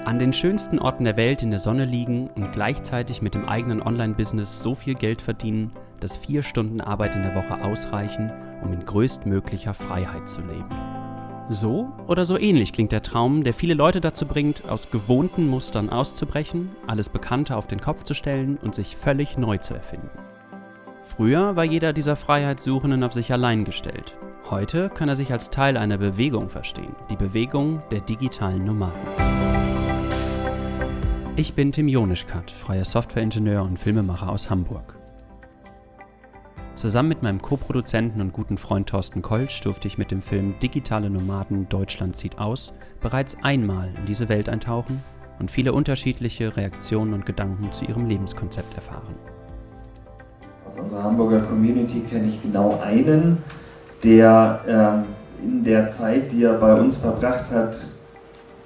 An den schönsten Orten der Welt in der Sonne liegen und gleichzeitig mit dem eigenen Online-Business so viel Geld verdienen, dass 4 Stunden Arbeit in der Woche ausreichen, um in größtmöglicher Freiheit zu leben. So oder so ähnlich klingt der Traum, der viele Leute dazu bringt, aus gewohnten Mustern auszubrechen, alles Bekannte auf den Kopf zu stellen und sich völlig neu zu erfinden. Früher war jeder dieser Freiheitssuchenden auf sich allein gestellt. Heute kann er sich als Teil einer Bewegung verstehen, die Bewegung der digitalen Nomaden. Ich bin Tim Jonischkat, freier Softwareingenieur und Filmemacher aus Hamburg. Zusammen mit meinem Co-Produzenten und guten Freund Thorsten Koltsch durfte ich mit dem Film Digitale Nomaden Deutschland zieht aus bereits einmal in diese Welt eintauchen und viele unterschiedliche Reaktionen und Gedanken zu ihrem Lebenskonzept erfahren. Aus unserer Hamburger Community kenne ich genau einen, der in der Zeit, die er bei uns verbracht hat,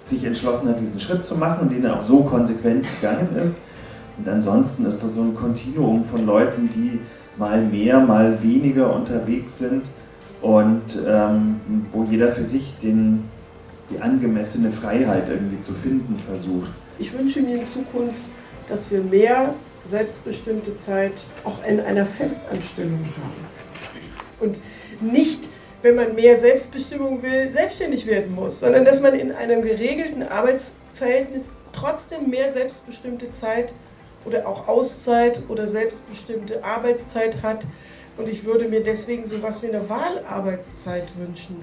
sich entschlossen hat, diesen Schritt zu machen und den er auch so konsequent gegangen ist. Und ansonsten ist das so ein Kontinuum von Leuten, die mal mehr, mal weniger unterwegs sind und wo jeder für sich die angemessene Freiheit irgendwie zu finden versucht. Ich wünsche mir in Zukunft, dass wir mehr selbstbestimmte Zeit auch in einer Festanstellung haben. Und nicht, wenn man mehr Selbstbestimmung will, selbstständig werden muss, sondern dass man in einem geregelten Arbeitsverhältnis trotzdem mehr selbstbestimmte Zeit oder auch Auszeit oder selbstbestimmte Arbeitszeit hat. Und ich würde mir deswegen sowas wie eine Wahlarbeitszeit wünschen.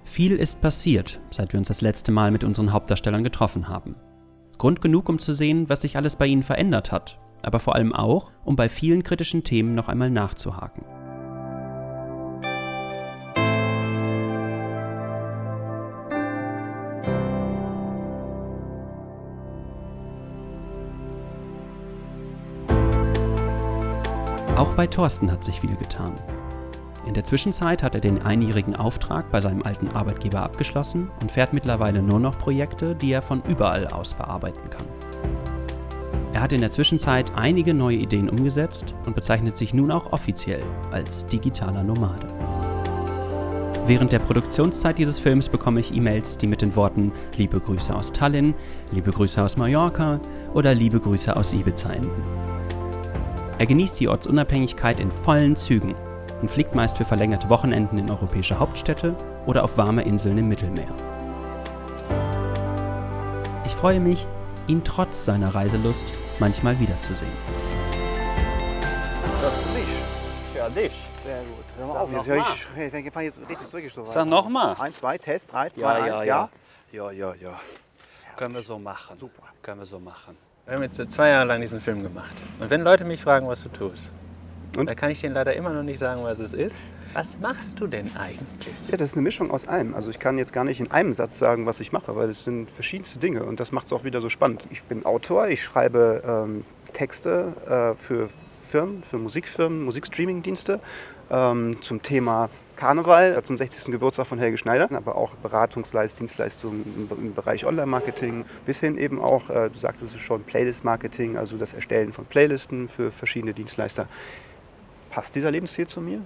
Viel ist passiert, seit wir uns das letzte Mal mit unseren Hauptdarstellern getroffen haben. Grund genug, um zu sehen, was sich alles bei ihnen verändert hat, aber vor allem auch, um bei vielen kritischen Themen noch einmal nachzuhaken. Auch bei Thorsten hat sich viel getan. In der Zwischenzeit hat er den einjährigen Auftrag bei seinem alten Arbeitgeber abgeschlossen und fährt mittlerweile nur noch Projekte, die er von überall aus bearbeiten kann. Er hat in der Zwischenzeit einige neue Ideen umgesetzt und bezeichnet sich nun auch offiziell als digitaler Nomade. Während der Produktionszeit dieses Films bekomme ich E-Mails, die mit den Worten „Liebe Grüße aus Tallinn", „Liebe Grüße aus Mallorca" oder „Liebe Grüße aus Ibiza" enden. Er genießt die Ortsunabhängigkeit in vollen Zügen und fliegt meist für verlängerte Wochenenden in europäische Hauptstädte oder auf warme Inseln im Mittelmeer. Ich freue mich, ihn trotz seiner Reiselust manchmal wiederzusehen. Das nicht. Ja, dich. Sehr gut. Hör mal Sag auf, noch jetzt mal. wir fahren jetzt richtig zurück. So Sag nochmal. 1, 2, Test, 3, 2, 1, ja. Ja. Können wir so machen. Super. Können wir so machen. Wir haben jetzt 2 Jahre lang diesen Film gemacht. Und wenn Leute mich fragen, was du tust, Und? dann kann ich denen leider immer noch nicht sagen, was es ist. Was machst du denn eigentlich? Ja, das ist eine Mischung aus allem. Also ich kann jetzt gar nicht in einem Satz sagen, was ich mache, weil es sind verschiedenste Dinge und das macht es auch wieder so spannend. Ich bin Autor, ich schreibe Texte für Firmen, für Musikfirmen, Musikstreaming-Dienste zum Thema Karneval, zum 60. Geburtstag von Helge Schneider, aber auch Dienstleistungen im Bereich Online-Marketing, bis hin eben auch, du sagtest es schon, Playlist-Marketing, also das Erstellen von Playlisten für verschiedene Dienstleister. Passt dieser Lebensstil zu mir?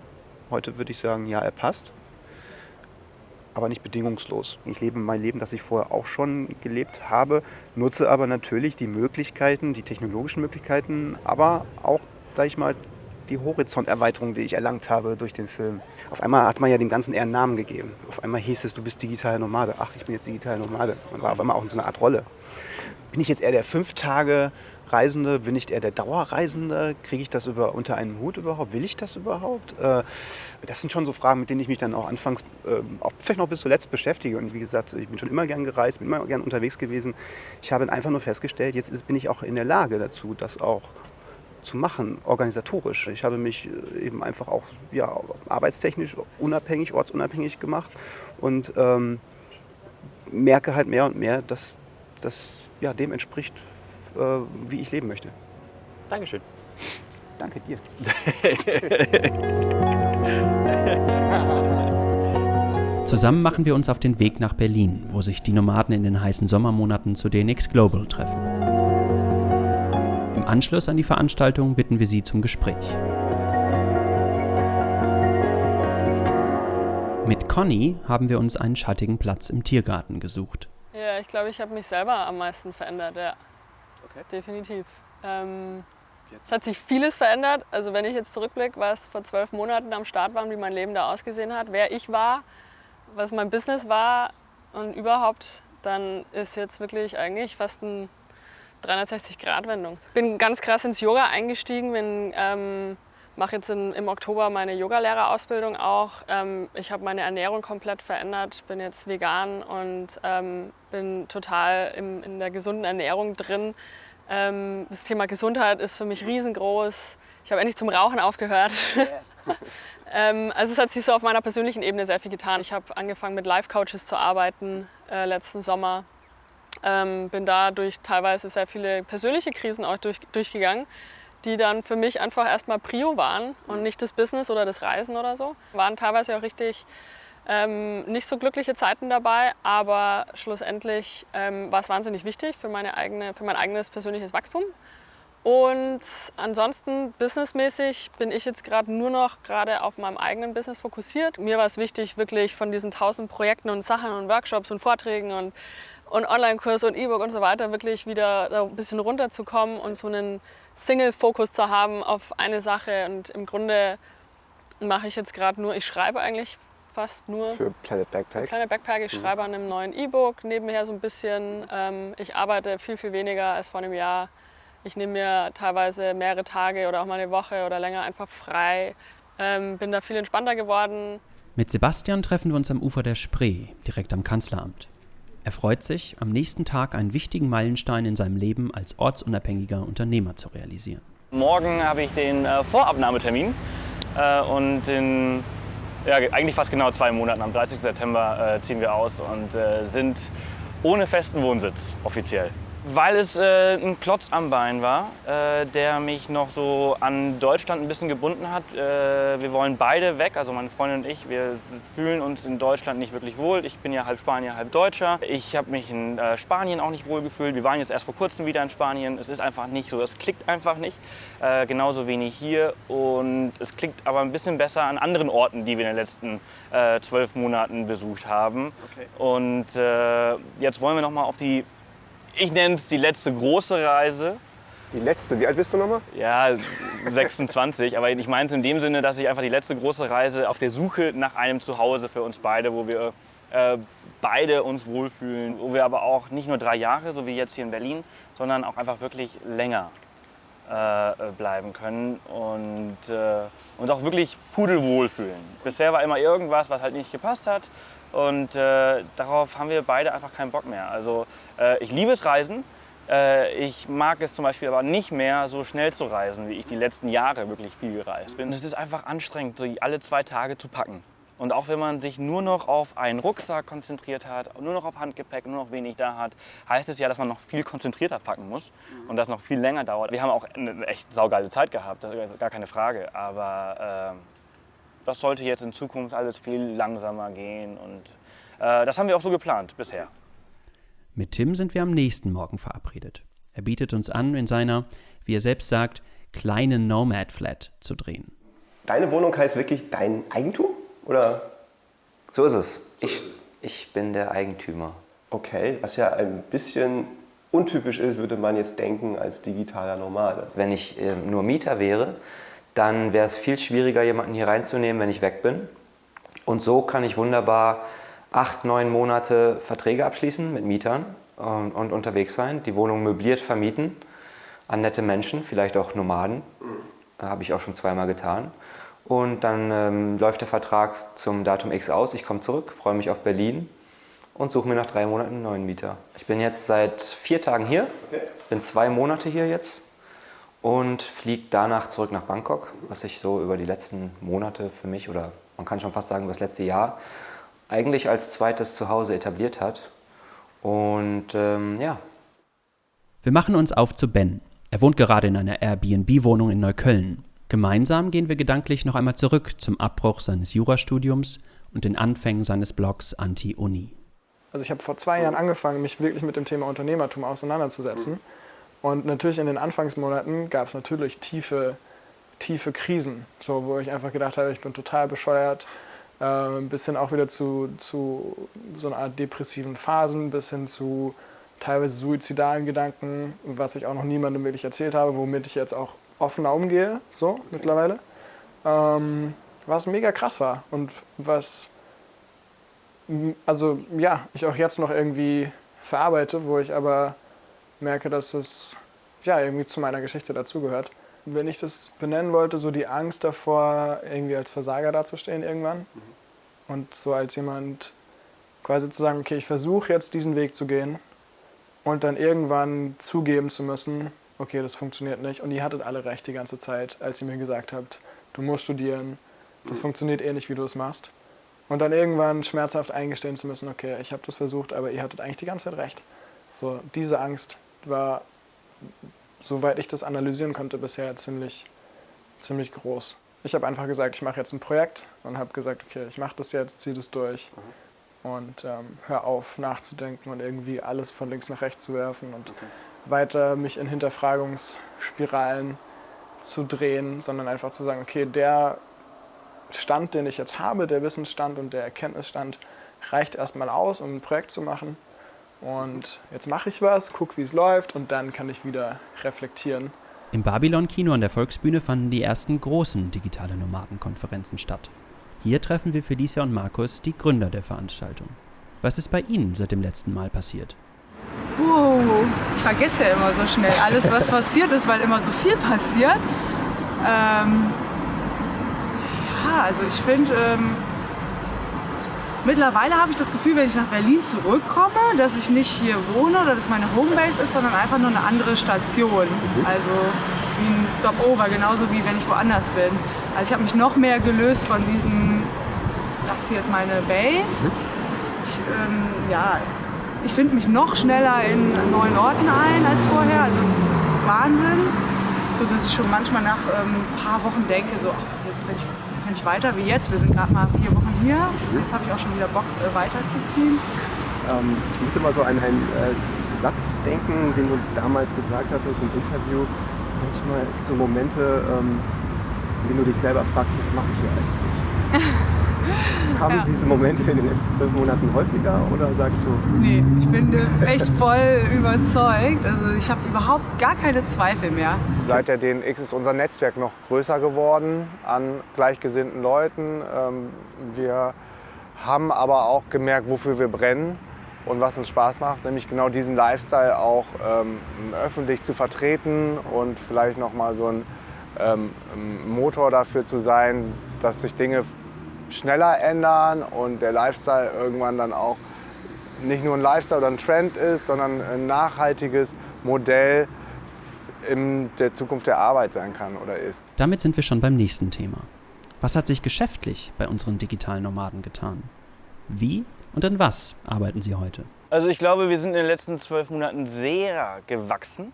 Heute würde ich sagen, ja, er passt, aber nicht bedingungslos. Ich lebe mein Leben, das ich vorher auch schon gelebt habe, nutze aber natürlich die Möglichkeiten, die technologischen Möglichkeiten, aber auch, sage ich mal, die Horizonterweiterung, die ich erlangt habe durch den Film. Auf einmal hat man ja dem Ganzen eher einen Namen gegeben. Auf einmal hieß es, du bist digitaler Nomade. Ach, ich bin jetzt digitaler Nomade. Man war auf einmal auch in so einer Art Rolle. Bin ich jetzt eher der 5-Tage-Reisende? Bin ich eher der Dauerreisende? Kriege ich das unter einen Hut überhaupt? Will ich das überhaupt? Das sind schon so Fragen, mit denen ich mich dann auch anfangs, auch vielleicht noch bis zuletzt beschäftige. Und wie gesagt, ich bin schon immer gern gereist, bin immer gern unterwegs gewesen. Ich habe einfach nur festgestellt, jetzt bin ich auch in der Lage dazu, das auch zu machen, organisatorisch. Ich habe mich eben einfach auch arbeitstechnisch unabhängig, ortsunabhängig gemacht und merke halt mehr und mehr, dass das dem entspricht, wie ich leben möchte. Dankeschön. Danke dir. Zusammen machen wir uns auf den Weg nach Berlin, wo sich die Nomaden in den heißen Sommermonaten zu DNX Global treffen. Im Anschluss an die Veranstaltung bitten wir sie zum Gespräch. Mit Conny haben wir uns einen schattigen Platz im Tiergarten gesucht. Ja, ich glaube, ich habe mich selber am meisten verändert, ja. Okay. Definitiv. Es hat sich vieles verändert. Also wenn ich jetzt zurückblicke, was vor 12 Monaten am Start war und wie mein Leben da ausgesehen hat, wer ich war, was mein Business war und überhaupt, dann ist jetzt wirklich eigentlich fast eine 360-Grad-Wendung. Bin ganz krass ins Yoga eingestiegen, mache jetzt im Oktober meine Yogalehrerausbildung auch. Ich habe meine Ernährung komplett verändert, bin jetzt vegan und bin total in der gesunden Ernährung drin. Das Thema Gesundheit ist für mich riesengroß. Ich habe endlich zum Rauchen aufgehört. Also es hat sich so auf meiner persönlichen Ebene sehr viel getan. Ich habe angefangen mit Life-Coaches zu arbeiten letzten Sommer. Bin da durch teilweise sehr viele persönliche Krisen auch durchgegangen, die dann für mich einfach erstmal Prio waren und nicht das Business oder das Reisen oder so. Waren teilweise auch richtig nicht so glückliche Zeiten dabei, aber schlussendlich war es wahnsinnig wichtig für mein eigenes persönliches Wachstum. Und ansonsten businessmäßig bin ich jetzt gerade auf meinem eigenen Business fokussiert. Mir war es wichtig, wirklich von diesen 1000 Projekten und Sachen und Workshops und Vorträgen und Online-Kurs und E-Book und so weiter wirklich wieder da ein bisschen runterzukommen und so einen Single-Fokus zu haben auf eine Sache. Und im Grunde mache ich jetzt gerade ich schreibe eigentlich fast nur Für Planet Backpack. Planet Backpack. Ich schreibe an einem neuen E-Book nebenher so ein bisschen. Ich arbeite viel, viel weniger als vor einem Jahr. Ich nehme mir teilweise mehrere Tage oder auch mal eine Woche oder länger einfach frei. Bin da viel entspannter geworden. Mit Sebastian treffen wir uns am Ufer der Spree, direkt am Kanzleramt. Er freut sich, am nächsten Tag einen wichtigen Meilenstein in seinem Leben als ortsunabhängiger Unternehmer zu realisieren. Morgen habe ich den Vorabnahmetermin und eigentlich fast genau 2 Monaten, am 30. September ziehen wir aus und sind ohne festen Wohnsitz offiziell. Weil es ein Klotz am Bein war, der mich noch so an Deutschland ein bisschen gebunden hat. Wir wollen beide weg, also meine Freundin und ich, wir fühlen uns in Deutschland nicht wirklich wohl. Ich bin ja halb Spanier, halb Deutscher. Ich habe mich in Spanien auch nicht wohl gefühlt. Wir waren jetzt erst vor kurzem wieder in Spanien. Es ist einfach nicht so, es klickt einfach nicht. Genauso wenig hier und es klickt aber ein bisschen besser an anderen Orten, die wir in den letzten 12 Monaten besucht haben. Okay. Und jetzt wollen wir noch mal auf ich nenne es die letzte große Reise. Die letzte? Wie alt bist du nochmal? Ja, 26. Aber ich meinte in dem Sinne, dass ich einfach die letzte große Reise auf der Suche nach einem Zuhause für uns beide, wo wir beide uns wohlfühlen. Wo wir aber auch nicht nur 3 Jahre, so wie jetzt hier in Berlin, sondern auch einfach wirklich länger bleiben können und auch wirklich pudelwohl fühlen. Bisher war immer irgendwas, was halt nicht gepasst hat. Und darauf haben wir beide einfach keinen Bock mehr. Also ich liebe es Reisen. Ich mag es zum Beispiel aber nicht mehr so schnell zu reisen, wie ich die letzten Jahre wirklich viel gereist bin. Es ist einfach anstrengend, so alle 2 Tage zu packen. Und auch wenn man sich nur noch auf einen Rucksack konzentriert hat, nur noch auf Handgepäck, nur noch wenig da hat, heißt es ja, dass man noch viel konzentrierter packen muss und das noch viel länger dauert. Wir haben auch eine echt saugeile Zeit gehabt, das ist gar keine Frage. Aber das sollte jetzt in Zukunft alles viel langsamer gehen und das haben wir auch so geplant bisher. Mit Tim sind wir am nächsten Morgen verabredet. Er bietet uns an, in seiner, wie er selbst sagt, kleinen Nomad-Flat zu drehen. Deine Wohnung heißt wirklich dein Eigentum? Oder? So ist es. Ich bin der Eigentümer. Okay, was ja ein bisschen untypisch ist, würde man jetzt denken, als digitaler Nomade. Wenn ich nur Mieter wäre, dann wäre es viel schwieriger, jemanden hier reinzunehmen, wenn ich weg bin. Und so kann ich wunderbar 8, 9 Monate Verträge abschließen mit Mietern und unterwegs sein, die Wohnung möbliert vermieten an nette Menschen, vielleicht auch Nomaden. Habe ich auch schon 2-mal getan. Und dann läuft der Vertrag zum Datum X aus. Ich komme zurück, freue mich auf Berlin und suche mir nach 3 Monaten einen neuen Mieter. Ich bin jetzt seit 4 Tagen hier, bin 2 Monate hier jetzt und fliege danach zurück nach Bangkok, was sich so über die letzten Monate für mich, oder man kann schon fast sagen über das letzte Jahr, eigentlich als zweites Zuhause etabliert hat. Und ja. Wir machen uns auf zu Ben. Er wohnt gerade in einer Airbnb-Wohnung in Neukölln. Gemeinsam gehen wir gedanklich noch einmal zurück zum Abbruch seines Jurastudiums und den Anfängen seines Blogs Anti-Uni. Also ich habe vor 2 Jahren angefangen, mich wirklich mit dem Thema Unternehmertum auseinanderzusetzen. Und natürlich in den Anfangsmonaten gab es natürlich tiefe Krisen, so, wo ich einfach gedacht habe, ich bin total bescheuert. bis hin auch wieder zu so einer Art depressiven Phasen, bis hin zu teilweise suizidalen Gedanken, was ich auch noch niemandem wirklich erzählt habe, womit ich jetzt auch offener umgehe, so mittlerweile. Was mega krass war und was ich auch jetzt noch irgendwie verarbeite, wo ich aber merke, dass es irgendwie zu meiner Geschichte dazugehört. Wenn ich das benennen wollte, so die Angst davor, irgendwie als Versager dazustehen irgendwann und so als jemand quasi zu sagen, okay, ich versuche jetzt diesen Weg zu gehen und dann irgendwann zugeben zu müssen, okay, das funktioniert nicht und ihr hattet alle recht die ganze Zeit, als ihr mir gesagt habt, du musst studieren, das funktioniert eh nicht, wie du es machst. Und dann irgendwann schmerzhaft eingestehen zu müssen, okay, ich habe das versucht, aber ihr hattet eigentlich die ganze Zeit recht. So, diese Angst war, soweit ich das analysieren konnte, bisher ziemlich groß. Ich habe einfach gesagt, ich mache jetzt ein Projekt und habe gesagt, okay, ich mache das jetzt, ziehe das durch und hör auf nachzudenken und irgendwie alles von links nach rechts zu werfen und weiter mich in Hinterfragungsspiralen zu drehen, sondern einfach zu sagen, okay, der Stand, den ich jetzt habe, der Wissensstand und der Erkenntnisstand, reicht erstmal aus, um ein Projekt zu machen. Und jetzt mache ich was, gucke, wie es läuft und dann kann ich wieder reflektieren. Im Babylon-Kino an der Volksbühne fanden die ersten großen digitale Nomadenkonferenzen statt. Hier treffen wir Felicia und Markus, die Gründer der Veranstaltung. Was ist bei Ihnen seit dem letzten Mal passiert? Ich vergesse ja immer so schnell alles, was passiert ist, weil immer so viel passiert. Also ich finde, mittlerweile habe ich das Gefühl, wenn ich nach Berlin zurückkomme, dass ich nicht hier wohne oder dass meine Homebase ist, sondern einfach nur eine andere Station. Also wie ein Stopover, genauso wie wenn ich woanders bin. Also ich habe mich noch mehr gelöst von diesem, das hier ist meine Base. Ich finde mich noch schneller in neuen Orten ein als vorher. Also es ist Wahnsinn, so dass ich schon manchmal nach ein paar Wochen denke, so, ach, jetzt kann ich weiter wie jetzt. Wir sind gerade mal 4 Wochen hier. Jetzt habe ich auch schon wieder Bock, weiterzuziehen. Ich muss immer so an einen Satz denken, den du damals gesagt hattest im Interview. Manchmal, es gibt so Momente, in denen du dich selber fragst, was mache ich hier eigentlich? Kamen diese Momente in den letzten 12 Monaten häufiger oder sagst du? Nee, ich bin echt voll überzeugt. Also ich habe überhaupt gar keine Zweifel mehr. Seit der DNX ist unser Netzwerk noch größer geworden an gleichgesinnten Leuten. Wir haben aber auch gemerkt, wofür wir brennen und was uns Spaß macht, nämlich genau diesen Lifestyle auch öffentlich zu vertreten und vielleicht noch mal so ein Motor dafür zu sein, dass sich Dinge schneller ändern und der Lifestyle irgendwann dann auch nicht nur ein Lifestyle oder ein Trend ist, sondern ein nachhaltiges Modell in der Zukunft der Arbeit sein kann oder ist. Damit sind wir schon beim nächsten Thema. Was hat sich geschäftlich bei unseren digitalen Nomaden getan? Wie und an was arbeiten Sie heute? Also ich glaube, wir sind in den letzten 12 Monaten sehr gewachsen.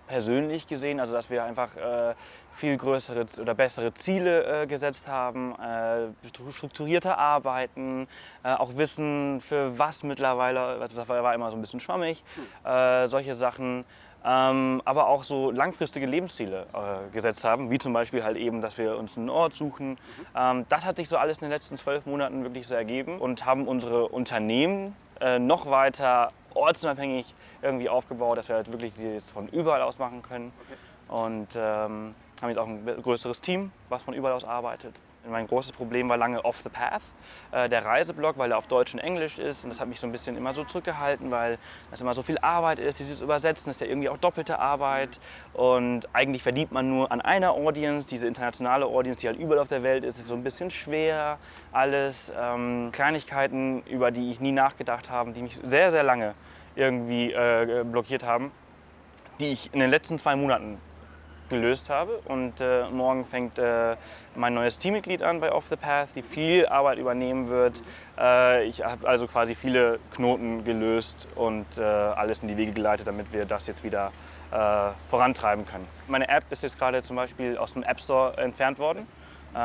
Persönlich gesehen, also dass wir einfach viel größere oder bessere Ziele gesetzt haben, strukturierter arbeiten, auch wissen, für was mittlerweile, also das war immer so ein bisschen schwammig, solche Sachen, aber auch so langfristige Lebensziele gesetzt haben, wie zum Beispiel halt eben, dass wir uns einen Ort suchen. Das hat sich so alles in den letzten 12 Monaten wirklich so ergeben und haben unsere Unternehmen noch weiter ortsunabhängig irgendwie aufgebaut, dass wir halt wirklich sie jetzt von überall aus machen können. Und haben jetzt auch ein größeres Team, was von überall aus arbeitet. Mein großes Problem war lange Off the Path, der Reiseblog, weil er auf Deutsch und Englisch ist. Und das hat mich so ein bisschen immer so zurückgehalten, weil das immer so viel Arbeit ist. Dieses Übersetzen ist ja irgendwie auch doppelte Arbeit. Und eigentlich verdient man nur an einer Audience. Diese internationale Audience, die halt überall auf der Welt ist so ein bisschen schwer. Alles Kleinigkeiten, über die ich nie nachgedacht habe, die mich sehr, sehr lange irgendwie blockiert haben, die ich in den letzten 2 Monaten gelöst habe. Und morgen fängt mein neues Teammitglied an bei Off the Path, die viel Arbeit übernehmen wird. Ich habe also quasi viele Knoten gelöst und alles in die Wege geleitet, damit wir das jetzt wieder vorantreiben können. Meine App ist jetzt gerade zum Beispiel aus dem App Store entfernt worden.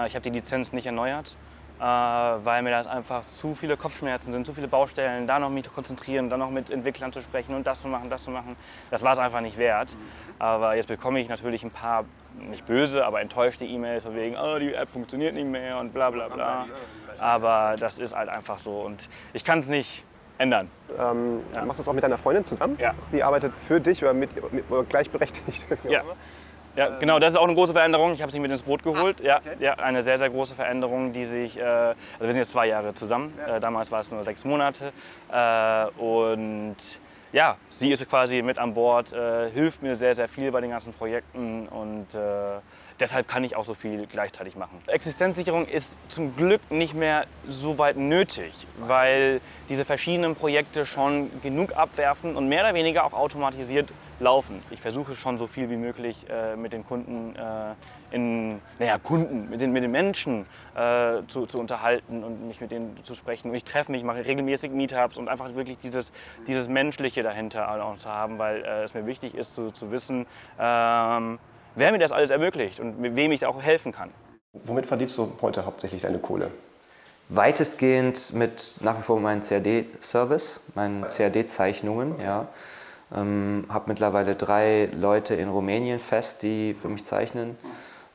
Ich habe die Lizenz nicht erneuert. weil mir das einfach zu viele Kopfschmerzen sind, zu viele Baustellen, da noch mich konzentrieren, dann noch mit Entwicklern zu sprechen und das zu machen, das zu machen. Das war es einfach nicht wert. Aber jetzt bekomme ich natürlich ein paar, nicht böse, aber enttäuschte E-Mails von wegen, oh, die App funktioniert nicht mehr und bla bla bla. Aber das ist halt einfach so und ich kann es nicht ändern. Du machst das auch mit deiner Freundin zusammen? Ja. Sie arbeitet für dich oder oder gleichberechtigt? Ja. Ja, genau, das ist auch eine große Veränderung. Ich habe sie mit ins Boot geholt. Ja, ja, eine sehr, sehr große Veränderung, die sich, also wir sind jetzt 2 Jahre zusammen, damals war es nur 6 Monate. Und ja, sie ist quasi mit an Bord, hilft mir sehr, sehr viel bei den ganzen Projekten und deshalb kann ich auch so viel gleichzeitig machen. Existenzsicherung ist zum Glück nicht mehr so weit nötig, weil diese verschiedenen Projekte schon genug abwerfen und mehr oder weniger auch automatisiert laufen. Ich versuche schon so viel wie möglich mit den Kunden, mit den Menschen zu unterhalten und mich mit denen zu sprechen. Und ich treffe mich, mache regelmäßig Meetups und einfach wirklich dieses Menschliche dahinter auch zu haben, weil es mir wichtig ist zu wissen, wer mir das alles ermöglicht und wem ich auch helfen kann. Womit verdienst du heute hauptsächlich deine Kohle? Weitestgehend mit nach wie vor meinem CAD-Service, meinen CAD-Zeichnungen. Ja. Habe mittlerweile 3 Leute in Rumänien fest, die für mich zeichnen.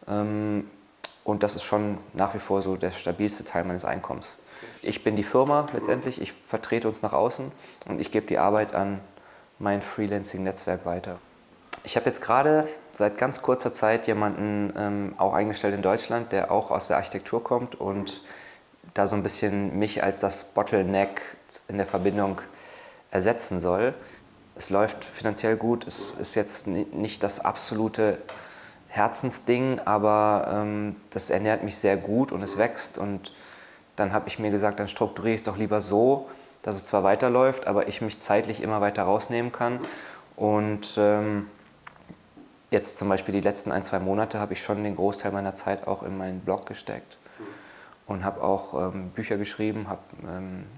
Und das ist schon nach wie vor so der stabilste Teil meines Einkommens. Ich bin die Firma letztendlich, ich vertrete uns nach außen und ich gebe die Arbeit an mein Freelancing-Netzwerk weiter. Ich habe jetzt gerade seit ganz kurzer Zeit jemanden auch eingestellt in Deutschland, der auch aus der Architektur kommt und da so ein bisschen mich als das Bottleneck in der Verbindung ersetzen soll. Es läuft finanziell gut, es ist jetzt nicht das absolute Herzensding, aber das ernährt mich sehr gut und es wächst. Und dann habe ich mir gesagt, dann strukturiere ich es doch lieber so, dass es zwar weiterläuft, aber ich mich zeitlich immer weiter rausnehmen kann. Und jetzt zum Beispiel die letzten 1-2 Monate habe ich schon den Großteil meiner Zeit auch in meinen Blog gesteckt. Und habe auch Bücher geschrieben, habe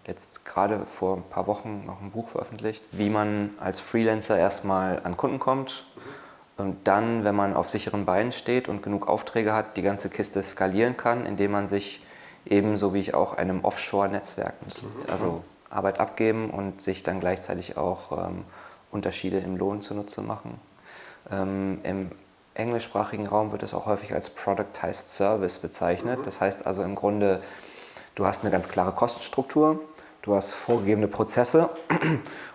jetzt gerade vor ein paar Wochen noch ein Buch veröffentlicht, wie man als Freelancer erstmal an Kunden kommt und dann, wenn man auf sicheren Beinen steht und genug Aufträge hat, die ganze Kiste skalieren kann, indem man sich ebenso wie ich auch einem Offshore-Netzwerk mitglied. Also Arbeit abgeben und sich dann gleichzeitig auch Unterschiede im Lohn zunutze machen. Im englischsprachigen Raum wird es auch häufig als Productized Service bezeichnet. Das heißt also im Grunde, du hast eine ganz klare Kostenstruktur, du hast vorgegebene Prozesse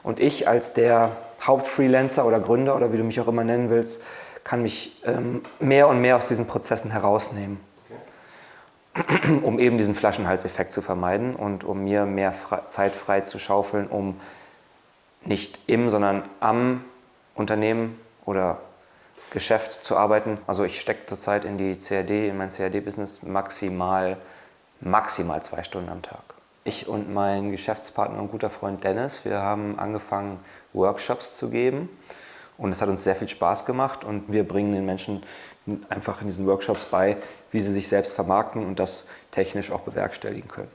und ich als der Hauptfreelancer oder Gründer oder wie du mich auch immer nennen willst, kann mich mehr und mehr aus diesen Prozessen herausnehmen, um eben diesen Flaschenhalseffekt zu vermeiden und um mir mehr Zeit frei zu schaufeln, um nicht im, sondern am Unternehmen oder Geschäft zu arbeiten. Also ich stecke zurzeit in mein CAD-Business maximal 2 Stunden am Tag. Ich und mein Geschäftspartner und guter Freund Dennis, wir haben angefangen, Workshops zu geben und es hat uns sehr viel Spaß gemacht und wir bringen den Menschen einfach in diesen Workshops bei, wie sie sich selbst vermarkten und das technisch auch bewerkstelligen können.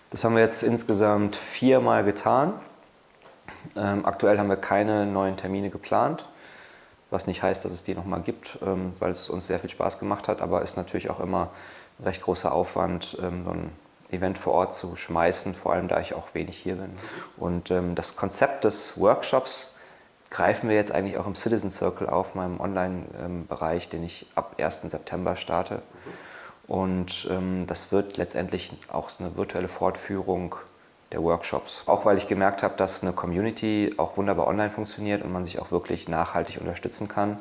Das haben wir jetzt insgesamt 4 Mal getan. Aktuell haben wir keine neuen Termine geplant. Was nicht heißt, dass es die nochmal gibt, weil es uns sehr viel Spaß gemacht hat, aber ist natürlich auch immer ein recht großer Aufwand, so ein Event vor Ort zu schmeißen, vor allem da ich auch wenig hier bin. Und das Konzept des Workshops greifen wir jetzt eigentlich auch im Citizen Circle auf, meinem Online-Bereich, den ich ab 1. September starte. Und das wird letztendlich auch eine virtuelle Fortführung der Workshops. Auch weil ich gemerkt habe, dass eine Community auch wunderbar online funktioniert und man sich auch wirklich nachhaltig unterstützen kann.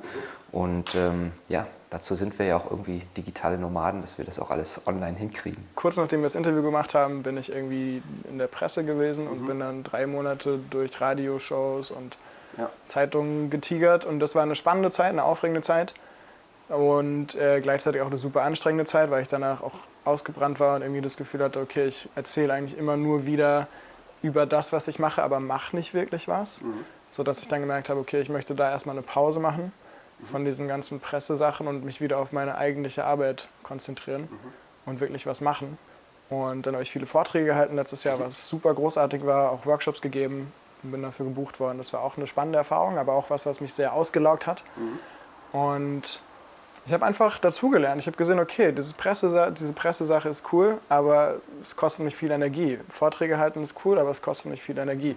Und ja, dazu sind wir ja auch irgendwie digitale Nomaden, dass wir das auch alles online hinkriegen. Kurz nachdem wir das Interview gemacht haben, bin ich irgendwie in der Presse gewesen und bin dann 3 Monate durch Radioshows und Zeitungen getigert. Und das war eine spannende Zeit, eine aufregende Zeit. Und gleichzeitig auch eine super anstrengende Zeit, weil ich danach auch ausgebrannt war und irgendwie das Gefühl hatte, okay, ich erzähle eigentlich immer nur wieder über das, was ich mache, aber mache nicht wirklich was. Sodass ich dann gemerkt habe, okay, ich möchte da erstmal eine Pause machen von diesen ganzen Pressesachen und mich wieder auf meine eigentliche Arbeit konzentrieren und wirklich was machen. Und dann habe ich viele Vorträge gehalten letztes Jahr, was super großartig war, auch Workshops gegeben und bin dafür gebucht worden. Das war auch eine spannende Erfahrung, aber auch was mich sehr ausgelaugt hat. Und Ich habe einfach dazugelernt. Ich habe gesehen, okay, diese Pressesache ist cool, aber es kostet mich viel Energie. Vorträge halten ist cool, aber es kostet mich viel Energie.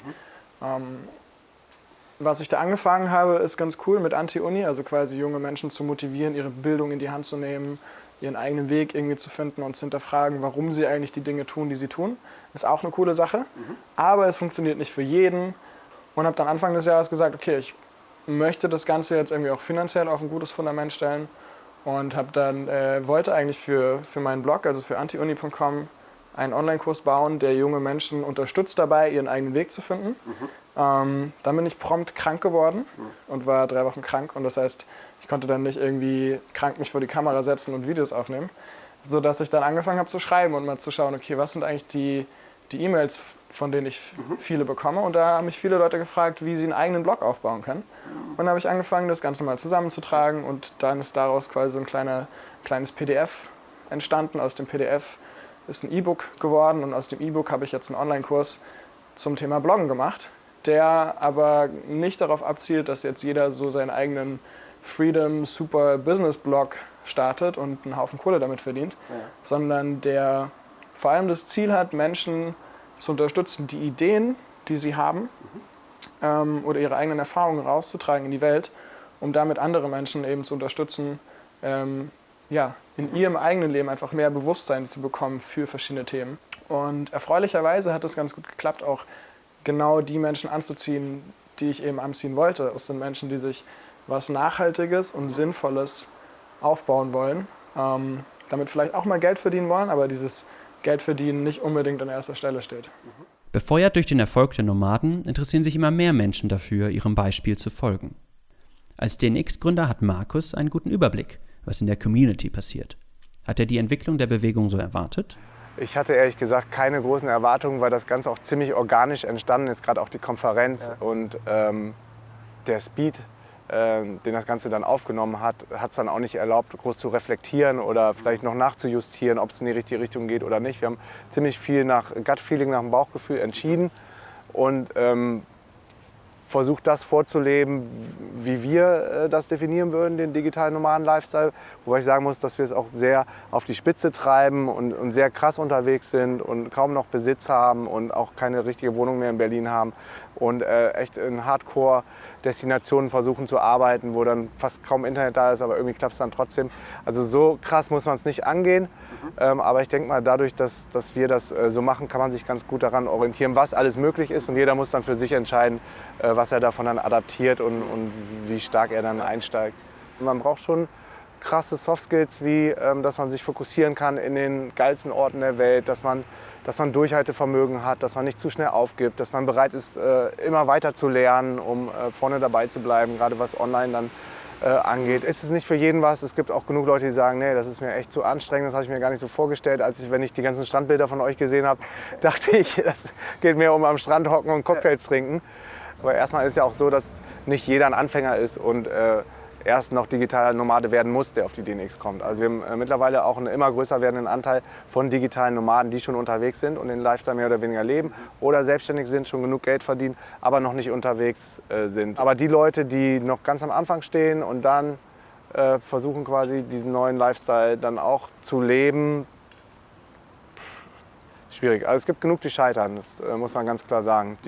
Was ich da angefangen habe, ist ganz cool mit Anti-Uni, also quasi junge Menschen zu motivieren, ihre Bildung in die Hand zu nehmen, ihren eigenen Weg irgendwie zu finden und zu hinterfragen, warum sie eigentlich die Dinge tun, die sie tun. Ist auch eine coole Sache, aber es funktioniert nicht für jeden. Und habe dann Anfang des Jahres gesagt, okay, ich möchte das Ganze jetzt irgendwie auch finanziell auf ein gutes Fundament stellen und habe dann wollte eigentlich für meinen Blog, also für antiuni.com, einen Online-Kurs bauen, der junge Menschen unterstützt dabei, ihren eigenen Weg zu finden. Dann bin ich prompt krank geworden und war 3 Wochen krank. Und das heißt, ich konnte dann nicht irgendwie krank mich vor die Kamera setzen und Videos aufnehmen. Sodass ich dann angefangen habe zu schreiben und mal zu schauen, okay, was sind eigentlich die E-Mails, von denen ich viele bekomme. Und da haben mich viele Leute gefragt, wie sie einen eigenen Blog aufbauen können. Und dann habe ich angefangen, das Ganze mal zusammenzutragen. Und dann ist daraus quasi so ein kleines PDF entstanden. Aus dem PDF ist ein E-Book geworden. Und aus dem E-Book habe ich jetzt einen Online-Kurs zum Thema Bloggen gemacht, der aber nicht darauf abzielt, dass jetzt jeder so seinen eigenen Freedom Super Business Blog startet und einen Haufen Kohle damit verdient, sondern der vor allem das Ziel hat, Menschen zu unterstützen, die Ideen, die sie haben, oder ihre eigenen Erfahrungen rauszutragen in die Welt, um damit andere Menschen eben zu unterstützen, in ihrem eigenen Leben einfach mehr Bewusstsein zu bekommen für verschiedene Themen. Und erfreulicherweise hat es ganz gut geklappt, auch genau die Menschen anzuziehen, die ich eben anziehen wollte. Es sind Menschen, die sich was Nachhaltiges und Sinnvolles aufbauen wollen, damit vielleicht auch mal Geld verdienen wollen, aber dieses Geld verdienen nicht unbedingt an erster Stelle steht. Befeuert durch den Erfolg der Nomaden interessieren sich immer mehr Menschen dafür, ihrem Beispiel zu folgen. Als DNX-Gründer hat Markus einen guten Überblick, was in der Community passiert. Hat er die Entwicklung der Bewegung so erwartet? Ich hatte ehrlich gesagt keine großen Erwartungen, weil das Ganze auch ziemlich organisch entstanden ist, gerade auch die Konferenz und der Speed, den das Ganze dann aufgenommen hat, hat es dann auch nicht erlaubt, groß zu reflektieren oder vielleicht noch nachzujustieren, ob es in die richtige Richtung geht oder nicht. Wir haben ziemlich viel nach Gut-Feeling, nach dem Bauchgefühl entschieden und versucht, das vorzuleben, wie wir das definieren würden, den digitalen Nomaden-Lifestyle. Wobei ich sagen muss, dass wir es auch sehr auf die Spitze treiben und sehr krass unterwegs sind und kaum noch Besitz haben und auch keine richtige Wohnung mehr in Berlin haben und echt in Hardcore-Destinationen versuchen zu arbeiten, wo dann fast kaum Internet da ist, aber irgendwie klappt es dann trotzdem. Also so krass muss man es nicht angehen. Aber ich denke mal, dadurch, dass wir das so machen, kann man sich ganz gut daran orientieren, was alles möglich ist. Und jeder muss dann für sich entscheiden, was er davon dann adaptiert und wie stark er dann einsteigt. Man braucht schon krasse Softskills, wie dass man sich fokussieren kann in den geilsten Orten der Welt, dass man Durchhaltevermögen hat, dass man nicht zu schnell aufgibt, dass man bereit ist, immer weiter zu lernen, um vorne dabei zu bleiben, gerade was online dann angeht. Ist es nicht für jeden was. Es gibt auch genug Leute, die sagen, nee, das ist mir echt zu anstrengend, das habe ich mir gar nicht so vorgestellt. Wenn ich die ganzen Strandbilder von euch gesehen habe, dachte ich, das geht mehr um am Strand hocken und Cocktails trinken. Aber erstmal ist es ja auch so, dass nicht jeder ein Anfänger ist und erst noch digitaler Nomade werden muss, der auf die DNX kommt. Also wir haben mittlerweile auch einen immer größer werdenden Anteil von digitalen Nomaden, die schon unterwegs sind und den Lifestyle mehr oder weniger leben oder selbstständig sind, schon genug Geld verdienen, aber noch nicht unterwegs sind. Aber die Leute, die noch ganz am Anfang stehen und dann versuchen quasi diesen neuen Lifestyle dann auch zu leben, schwierig. Also es gibt genug, die scheitern, das muss man ganz klar sagen,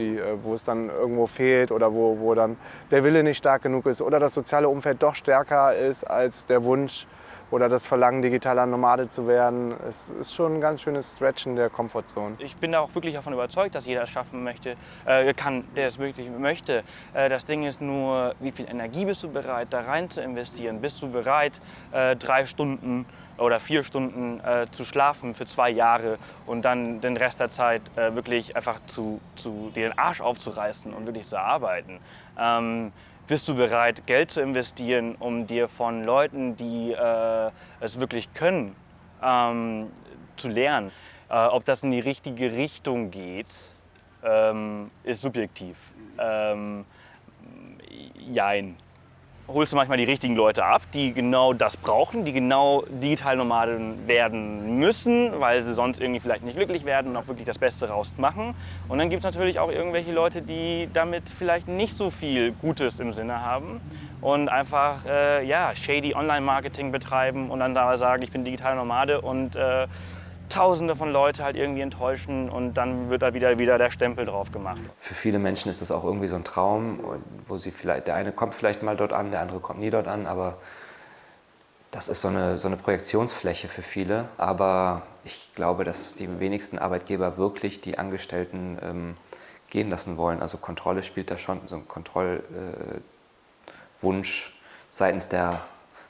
wo es dann irgendwo fehlt oder wo dann der Wille nicht stark genug ist oder das soziale Umfeld doch stärker ist als der Wunsch oder das Verlangen, digitaler Nomade zu werden. Es ist schon ein ganz schönes Stretchen der Komfortzone. Ich bin da auch wirklich davon überzeugt, dass jeder es schaffen möchte, kann, der es wirklich möchte. Das Ding ist nur, wie viel Energie bist du bereit, da rein zu investieren? Bist du bereit, 3 Stunden oder 4 Stunden zu schlafen für 2 Jahre und dann den Rest der Zeit wirklich einfach dir den Arsch aufzureißen und wirklich zu arbeiten? Bist du bereit, Geld zu investieren, um dir von Leuten, die es wirklich können, zu lernen? Ob das in die richtige Richtung geht, ist subjektiv. Jein. holst du manchmal die richtigen Leute ab, die genau das brauchen, die genau digital Nomaden werden müssen, weil sie sonst irgendwie vielleicht nicht glücklich werden und auch wirklich das Beste rausmachen. Und dann gibt es natürlich auch irgendwelche Leute, die damit vielleicht nicht so viel Gutes im Sinne haben und einfach shady Online-Marketing betreiben und dann da sagen, ich bin digital Nomade und Tausende von Leuten halt irgendwie enttäuschen und dann wird da wieder der Stempel drauf gemacht. Für viele Menschen ist das auch irgendwie so ein Traum, wo sie vielleicht, der eine kommt vielleicht mal dort an, der andere kommt nie dort an, aber das ist so eine Projektionsfläche für viele. Aber ich glaube, dass die wenigsten Arbeitgeber wirklich die Angestellten gehen lassen wollen. Also Kontrolle spielt da schon, so ein Kontrollwunsch seitens der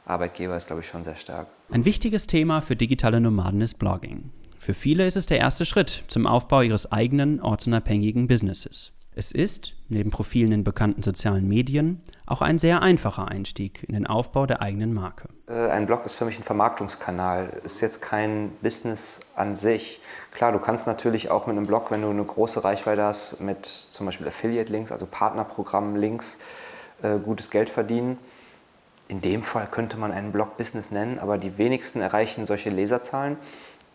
Arbeitgeber ist, glaube ich, schon sehr stark. Ein wichtiges Thema für digitale Nomaden ist Blogging. Für viele ist es der erste Schritt zum Aufbau ihres eigenen, ortsunabhängigen Businesses. Es ist, neben Profilen in bekannten sozialen Medien, auch ein sehr einfacher Einstieg in den Aufbau der eigenen Marke. Ein Blog ist für mich ein Vermarktungskanal, ist jetzt kein Business an sich. Klar, du kannst natürlich auch mit einem Blog, wenn du eine große Reichweite hast, mit zum Beispiel Affiliate-Links, also Partnerprogramm-Links, gutes Geld verdienen. In dem Fall könnte man einen Blog Business nennen, aber die wenigsten erreichen solche Leserzahlen.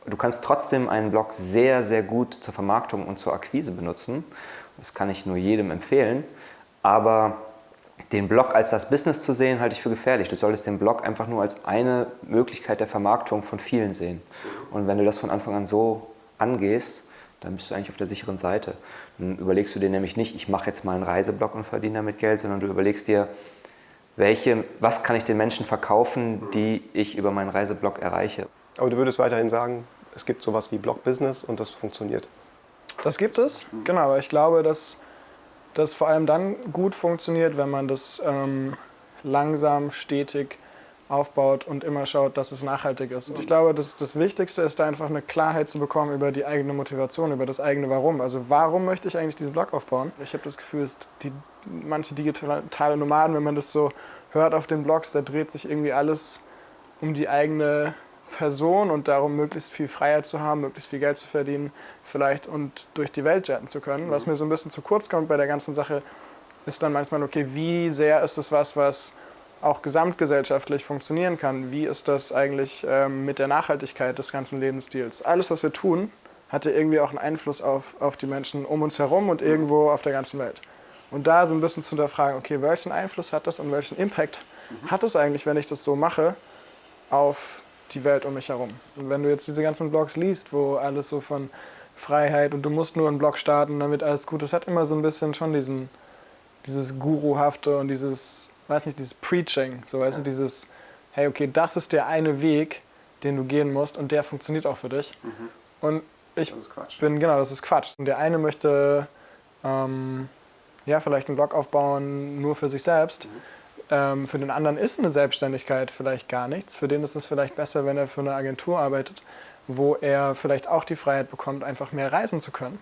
Du kannst trotzdem einen Blog sehr, sehr gut zur Vermarktung und zur Akquise benutzen. Das kann ich nur jedem empfehlen. Aber den Blog als das Business zu sehen, halte ich für gefährlich. Du solltest den Blog einfach nur als eine Möglichkeit der Vermarktung von vielen sehen. Und wenn du das von Anfang an so angehst, dann bist du eigentlich auf der sicheren Seite. Dann überlegst du dir nämlich nicht, ich mache jetzt mal einen Reiseblog und verdiene damit Geld, sondern du überlegst dir, was kann ich den Menschen verkaufen, die ich über meinen Reiseblog erreiche. Aber du würdest weiterhin sagen, es gibt sowas wie Blog-Business und das funktioniert? Das gibt es, genau. Aber ich glaube, dass das vor allem dann gut funktioniert, wenn man das langsam, stetig aufbaut und immer schaut, dass es nachhaltig ist. Und ich glaube, das Wichtigste ist da einfach eine Klarheit zu bekommen über die eigene Motivation, über das eigene Warum. Also warum möchte ich eigentlich diesen Blog aufbauen? Ich habe das Gefühl, dass manche digitale Nomaden, wenn man das so hört auf den Blogs, da dreht sich irgendwie alles um die eigene Person und darum, möglichst viel Freiheit zu haben, möglichst viel Geld zu verdienen vielleicht und durch die Welt jetten zu können. Was mir so ein bisschen zu kurz kommt bei der ganzen Sache, ist dann manchmal, okay, wie sehr ist es was auch gesamtgesellschaftlich funktionieren kann? Wie ist das eigentlich mit der Nachhaltigkeit des ganzen Lebensstils? Alles, was wir tun, hatte irgendwie auch einen Einfluss auf die Menschen um uns herum und irgendwo auf der ganzen Welt. Und da so ein bisschen zu hinterfragen, okay, welchen Einfluss hat das und welchen Impact hat es eigentlich, wenn ich das so mache, auf die Welt um mich herum? Und wenn du jetzt diese ganzen Blogs liest, wo alles so von Freiheit und du musst nur einen Blog starten, damit alles gut ist, hat immer so ein bisschen schon dieses Guruhafte und dieses Preaching, so weißt du, dieses, hey, okay, das ist der eine Weg, den du gehen musst und der funktioniert auch für dich. Und das ist Quatsch. Und der eine möchte vielleicht einen Blog aufbauen nur für sich selbst. Für den anderen ist eine Selbstständigkeit vielleicht gar nichts. Für den ist es vielleicht besser, wenn er für eine Agentur arbeitet, wo er vielleicht auch die Freiheit bekommt, einfach mehr reisen zu können.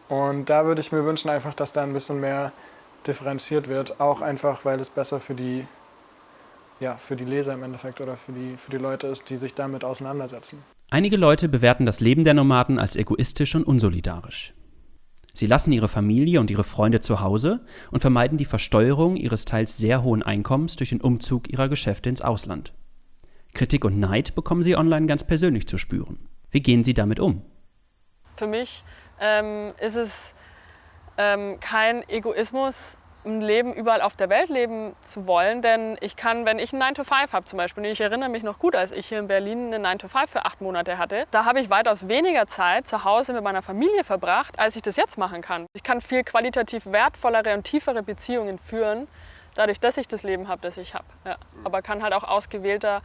Und da würde ich mir wünschen, einfach, dass da ein bisschen mehr differenziert wird, auch einfach, weil es besser für die Leser im Endeffekt oder für die Leute ist, die sich damit auseinandersetzen. Einige Leute bewerten das Leben der Nomaden als egoistisch und unsolidarisch. Sie lassen ihre Familie und ihre Freunde zu Hause und vermeiden die Versteuerung ihres teils sehr hohen Einkommens durch den Umzug ihrer Geschäfte ins Ausland. Kritik und Neid bekommen sie online ganz persönlich zu spüren. Wie gehen sie damit um? Für mich ist es kein Egoismus, ein Leben überall auf der Welt leben zu wollen, denn ich kann, wenn ich einen 9-to-5 habe zum Beispiel, und ich erinnere mich noch gut, als ich hier in Berlin einen 9-to-5 für 8 Monate hatte, da habe ich weitaus weniger Zeit zu Hause mit meiner Familie verbracht, als ich das jetzt machen kann. Ich kann viel qualitativ wertvollere und tiefere Beziehungen führen, dadurch, dass ich das Leben habe, das ich habe. Ja. Aber kann halt auch ausgewählter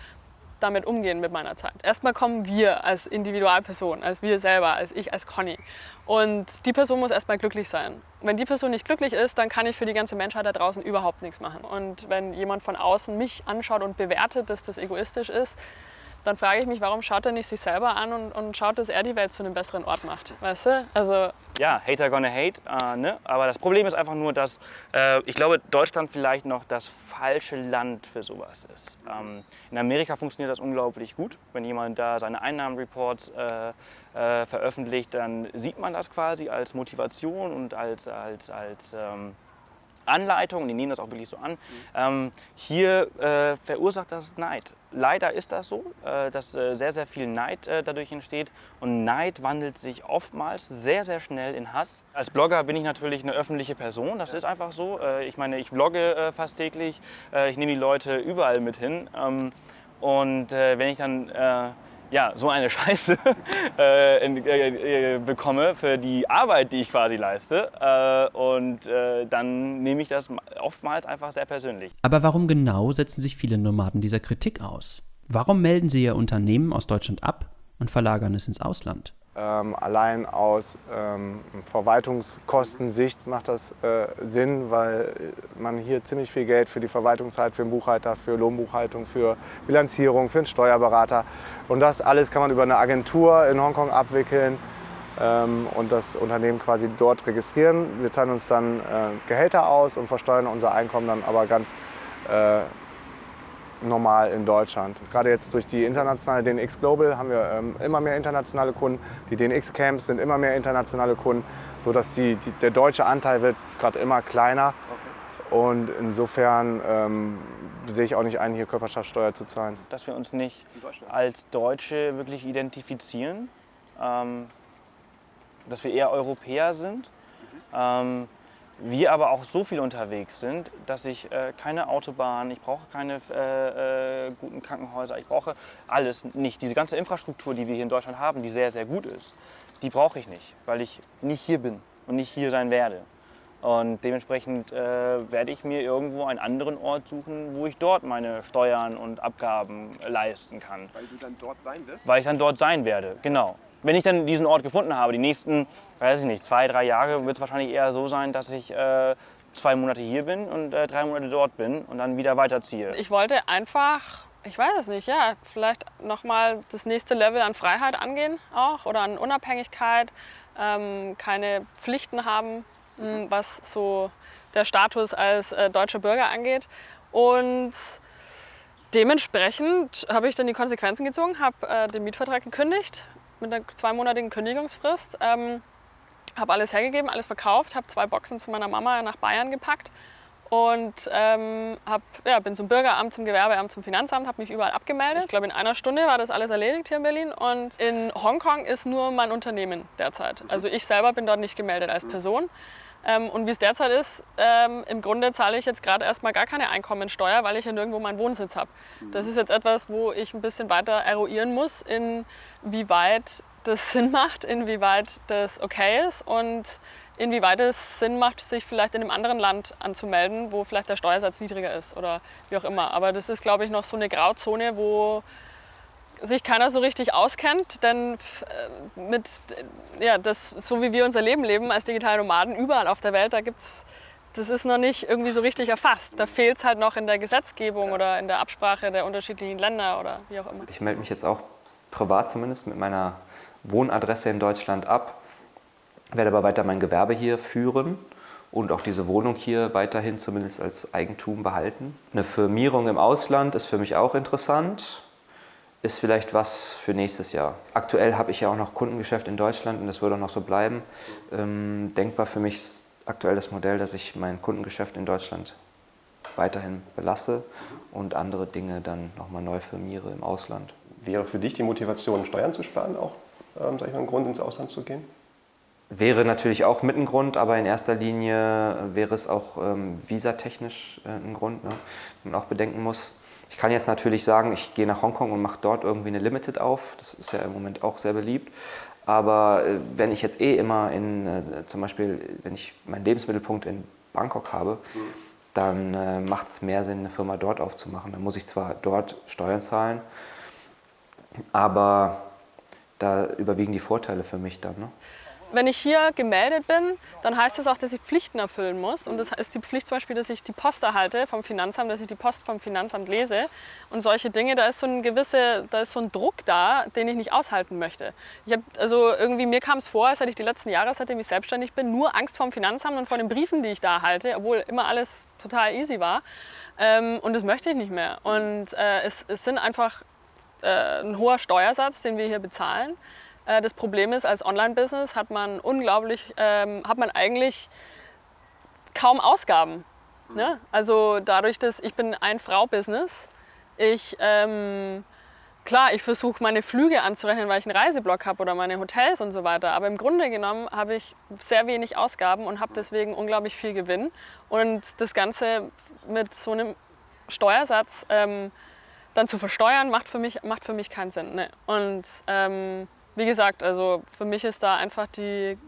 damit umgehen mit meiner Zeit. Erstmal kommen wir als Individualperson, als wir selber, als ich, als Conny. Und die Person muss erstmal glücklich sein. Wenn die Person nicht glücklich ist, dann kann ich für die ganze Menschheit da draußen überhaupt nichts machen. Und wenn jemand von außen mich anschaut und bewertet, dass das egoistisch ist, dann frage ich mich, warum schaut er nicht sich selber an und schaut, dass er die Welt zu einem besseren Ort macht, weißt du? Also ja, Hater gonna hate, ne? Aber das Problem ist einfach nur, dass ich glaube, Deutschland vielleicht noch das falsche Land für sowas ist. In Amerika funktioniert das unglaublich gut. Wenn jemand da seine Einnahmenreports veröffentlicht, dann sieht man das quasi als Motivation und als Anleitung und die nehmen das auch wirklich so an. Hier verursacht das Neid. Leider ist das so, dass sehr, sehr viel Neid dadurch entsteht und Neid wandelt sich oftmals sehr, sehr schnell in Hass. Als Blogger bin ich natürlich eine öffentliche Person, das ist einfach so. Ich meine, ich vlogge fast täglich, ich nehme die Leute überall mit hin und wenn ich dann so eine Scheiße bekomme für die Arbeit, die ich quasi leiste. Dann nehme ich das oftmals einfach sehr persönlich. Aber warum genau setzen sich viele Nomaden dieser Kritik aus? Warum melden sie ihr Unternehmen aus Deutschland ab und verlagern es ins Ausland? Allein aus Verwaltungskostensicht macht das Sinn, weil man hier ziemlich viel Geld für die Verwaltung zahlt, für den Buchhalter, für Lohnbuchhaltung, für Bilanzierung, für den Steuerberater. Und das alles kann man über eine Agentur in Hongkong abwickeln und das Unternehmen quasi dort registrieren. Wir zahlen uns dann Gehälter aus und versteuern unser Einkommen dann aber ganz normal in Deutschland. Gerade jetzt durch die internationale DNX Global haben wir immer mehr internationale Kunden. Die DNX Camps sind immer mehr internationale Kunden, sodass der deutsche Anteil wird gerade immer kleiner. Okay. Und insofern sehe ich auch nicht ein, hier Körperschaftssteuer zu zahlen. Dass wir uns nicht als Deutsche wirklich identifizieren, dass wir eher Europäer sind. Wir aber auch so viel unterwegs sind, dass ich keine Autobahn, ich brauche keine guten Krankenhäuser, ich brauche alles nicht. Diese ganze Infrastruktur, die wir hier in Deutschland haben, die sehr, sehr gut ist, die brauche ich nicht, weil ich nicht hier bin und nicht hier sein werde. Und dementsprechend werde ich mir irgendwo einen anderen Ort suchen, wo ich dort meine Steuern und Abgaben leisten kann. Weil du dann dort sein wirst? Weil ich dann dort sein werde, genau. Wenn ich dann diesen Ort gefunden habe, die nächsten, weiß ich nicht, 2, 3 Jahre, wird es wahrscheinlich eher so sein, dass ich 2 Monate hier bin und 3 Monate dort bin und dann wieder weiterziehe. Ich wollte einfach, ich weiß es nicht, ja, vielleicht nochmal das nächste Level an Freiheit angehen auch oder an Unabhängigkeit, keine Pflichten haben, was so der Status als deutscher Bürger angeht. Und dementsprechend habe ich dann die Konsequenzen gezogen, habe den Mietvertrag gekündigt mit einer 2-monatigen Kündigungsfrist, habe alles hergegeben, alles verkauft, habe 2 Boxen zu meiner Mama nach Bayern gepackt und bin zum Bürgeramt, zum Gewerbeamt, zum Finanzamt, habe mich überall abgemeldet. Ich glaube, in einer Stunde war das alles erledigt hier in Berlin und in Hongkong ist nur mein Unternehmen derzeit. Also ich selber bin dort nicht gemeldet als Person. Und wie es derzeit ist, im Grunde zahle ich jetzt gerade erstmal gar keine Einkommensteuer, weil ich ja nirgendwo meinen Wohnsitz habe. Das ist jetzt etwas, wo ich ein bisschen weiter eruieren muss, inwieweit das Sinn macht, inwieweit das okay ist und inwieweit es Sinn macht, sich vielleicht in einem anderen Land anzumelden, wo vielleicht der Steuersatz niedriger ist oder wie auch immer. Aber das ist, glaube ich, noch so eine Grauzone, wo sich keiner so richtig auskennt, denn so wie wir unser Leben leben als digitale Nomaden überall auf der Welt, das ist noch nicht irgendwie so richtig erfasst. Da fehlt es halt noch in der Gesetzgebung oder in der Absprache der unterschiedlichen Länder oder wie auch immer. Ich melde mich jetzt auch privat zumindest mit meiner Wohnadresse in Deutschland ab, werde aber weiter mein Gewerbe hier führen und auch diese Wohnung hier weiterhin zumindest als Eigentum behalten. Eine Firmierung im Ausland ist für mich auch interessant. Ist vielleicht was für nächstes Jahr. Aktuell habe ich ja auch noch Kundengeschäft in Deutschland und das wird auch noch so bleiben. Denkbar für mich ist aktuell das Modell, dass ich mein Kundengeschäft in Deutschland weiterhin belasse und andere Dinge dann nochmal neu firmiere im Ausland. Wäre für dich die Motivation, Steuern zu sparen, auch ein Grund, ins Ausland zu gehen? Wäre natürlich auch mit ein Grund, aber in erster Linie wäre es auch visatechnisch ein Grund, ne, den man auch bedenken muss. Ich kann jetzt natürlich sagen, ich gehe nach Hongkong und mache dort irgendwie eine Limited auf. Das ist ja im Moment auch sehr beliebt. Aber wenn ich jetzt immer zum Beispiel, wenn ich meinen Lebensmittelpunkt in Bangkok habe, dann macht es mehr Sinn, eine Firma dort aufzumachen. Dann muss ich zwar dort Steuern zahlen, aber da überwiegen die Vorteile für mich dann. Ne? Wenn ich hier gemeldet bin, dann heißt das auch, dass ich Pflichten erfüllen muss. Und das ist die Pflicht zum Beispiel, dass ich die Post erhalte vom Finanzamt, dass ich die Post vom Finanzamt lese. Und solche Dinge, da ist so ein Druck da, den ich nicht aushalten möchte. Mir kam es vor, als hätte ich die letzten Jahre, seitdem ich selbstständig bin, nur Angst vor dem Finanzamt und vor den Briefen, die ich da erhalte, obwohl immer alles total easy war. Und das möchte ich nicht mehr. Und es sind einfach ein hoher Steuersatz, den wir hier bezahlen. Das Problem ist, als Online-Business hat man eigentlich kaum Ausgaben. Ne? Also dadurch, dass ich bin ein Frau-Business, ich versuche meine Flüge anzurechnen, weil ich einen Reiseblock habe oder meine Hotels und so weiter. Aber im Grunde genommen habe ich sehr wenig Ausgaben und habe deswegen unglaublich viel Gewinn. Und das Ganze mit so einem Steuersatz dann zu versteuern, macht für mich keinen Sinn. Ne? Und wie gesagt, also für mich ist da einfach die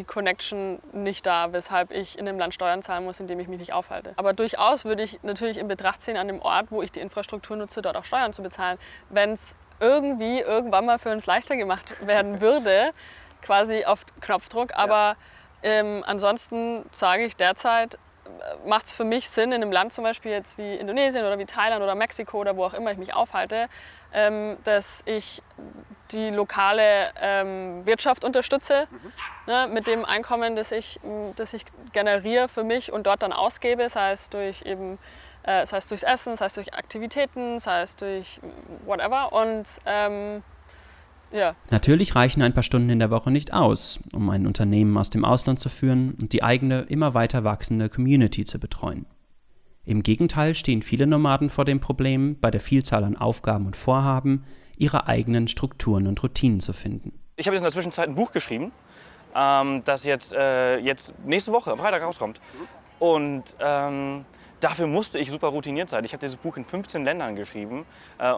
Connection nicht da, weshalb ich in dem Land Steuern zahlen muss, in dem ich mich nicht aufhalte. Aber durchaus würde ich natürlich in Betracht ziehen, an dem Ort, wo ich die Infrastruktur nutze, dort auch Steuern zu bezahlen. Wenn es irgendwann mal für uns leichter gemacht werden würde, quasi auf Knopfdruck. Aber ansonsten sage ich derzeit, macht es für mich Sinn, in einem Land zum Beispiel jetzt wie Indonesien oder wie Thailand oder Mexiko oder wo auch immer ich mich aufhalte, dass ich die lokale Wirtschaft unterstütze, ne, mit dem Einkommen, das ich generiere für mich und dort dann ausgebe, sei es durchs Essen, sei es durch Aktivitäten, sei es durch whatever. Und ja. Natürlich reichen ein paar Stunden in der Woche nicht aus, um ein Unternehmen aus dem Ausland zu führen und die eigene, immer weiter wachsende Community zu betreuen. Im Gegenteil stehen viele Nomaden vor dem Problem, bei der Vielzahl an Aufgaben und Vorhaben ihre eigenen Strukturen und Routinen zu finden. Ich habe jetzt in der Zwischenzeit ein Buch geschrieben, das jetzt nächste Woche, am Freitag, rauskommt. Und dafür musste ich super routiniert sein. Ich habe dieses Buch in 15 Ländern geschrieben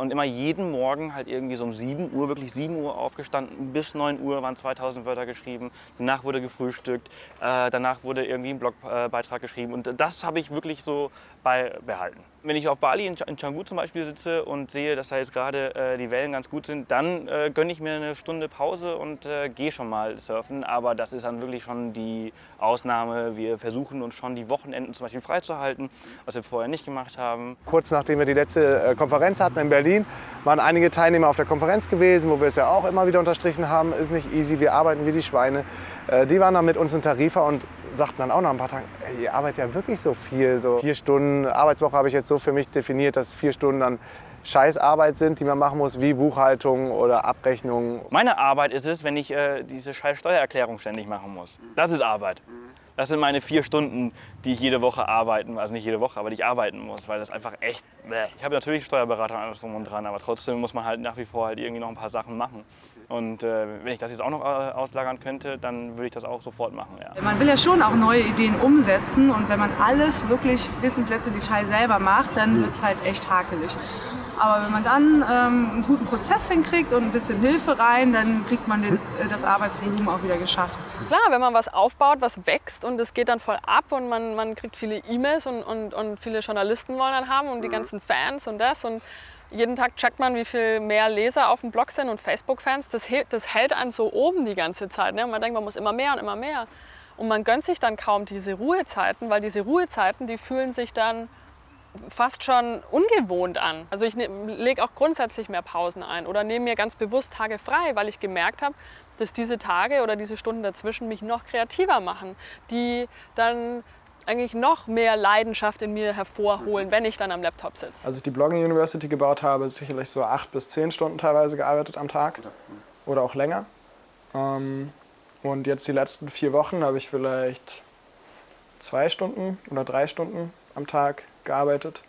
und immer jeden Morgen halt irgendwie so um 7 Uhr, wirklich 7 Uhr aufgestanden. Bis 9 Uhr waren 2000 Wörter geschrieben. Danach wurde gefrühstückt, danach wurde irgendwie ein Blogbeitrag geschrieben. Und das habe ich wirklich so beibehalten. Wenn ich auf Bali in Canggu zum Beispiel sitze und sehe, dass da jetzt gerade die Wellen ganz gut sind, dann gönne ich mir eine Stunde Pause und gehe schon mal surfen. Aber das ist dann wirklich schon die Ausnahme. Wir versuchen uns schon die Wochenenden zum Beispiel freizuhalten, was wir vorher nicht gemacht haben. Kurz nachdem wir die letzte Konferenz hatten in Berlin, waren einige Teilnehmer auf der Konferenz gewesen, wo wir es ja auch immer wieder unterstrichen haben, ist nicht easy, wir arbeiten wie die Schweine. Die waren dann mit uns in Tarifa und sagten dann auch nach ein paar Tagen, ey, ihr arbeitet ja wirklich so viel. So 4 Stunden Arbeitswoche habe ich jetzt so für mich definiert, dass 4 Stunden dann Scheißarbeit sind, die man machen muss, wie Buchhaltung oder Abrechnung. Meine Arbeit ist es, wenn ich diese scheiß Steuererklärung ständig machen muss. Das ist Arbeit. Das sind meine 4 Stunden, die ich jede Woche arbeiten, also nicht jede Woche, aber die ich arbeiten muss, weil das einfach echt, ich habe natürlich Steuerberater und alles drum und dran, aber trotzdem muss man halt nach wie vor halt irgendwie noch ein paar Sachen machen. Und wenn ich das jetzt auch noch auslagern könnte, dann würde ich das auch sofort machen, ja. Man will ja schon auch neue Ideen umsetzen und wenn man alles wirklich bis ins letzte Detail selber macht, dann wird es halt echt hakelig. Aber wenn man dann einen guten Prozess hinkriegt und ein bisschen Hilfe rein, dann kriegt man das Arbeitsvolumen auch wieder geschafft. Klar, wenn man was aufbaut, was wächst und es geht dann voll ab und man kriegt viele E-Mails und viele Journalisten wollen dann haben und die ganzen Fans und das und jeden Tag checkt man, wie viel mehr Leser auf dem Blog sind und Facebook-Fans. Das hält einen so oben die ganze Zeit. Ne? Und man denkt, man muss immer mehr und immer mehr. Und man gönnt sich dann kaum diese Ruhezeiten, weil diese Ruhezeiten, die fühlen sich dann fast schon ungewohnt an. Also ich lege auch grundsätzlich mehr Pausen ein oder nehme mir ganz bewusst Tage frei, weil ich gemerkt habe, dass diese Tage oder diese Stunden dazwischen mich noch kreativer machen, die dann eigentlich noch mehr Leidenschaft in mir hervorholen, wenn ich dann am Laptop sitze. Als ich die Blogging University gebaut habe, sicherlich so 8 bis 10 Stunden teilweise gearbeitet am Tag oder auch länger. Und jetzt die letzten 4 Wochen habe ich vielleicht 2 Stunden oder 3 Stunden am Tag gearbeitet,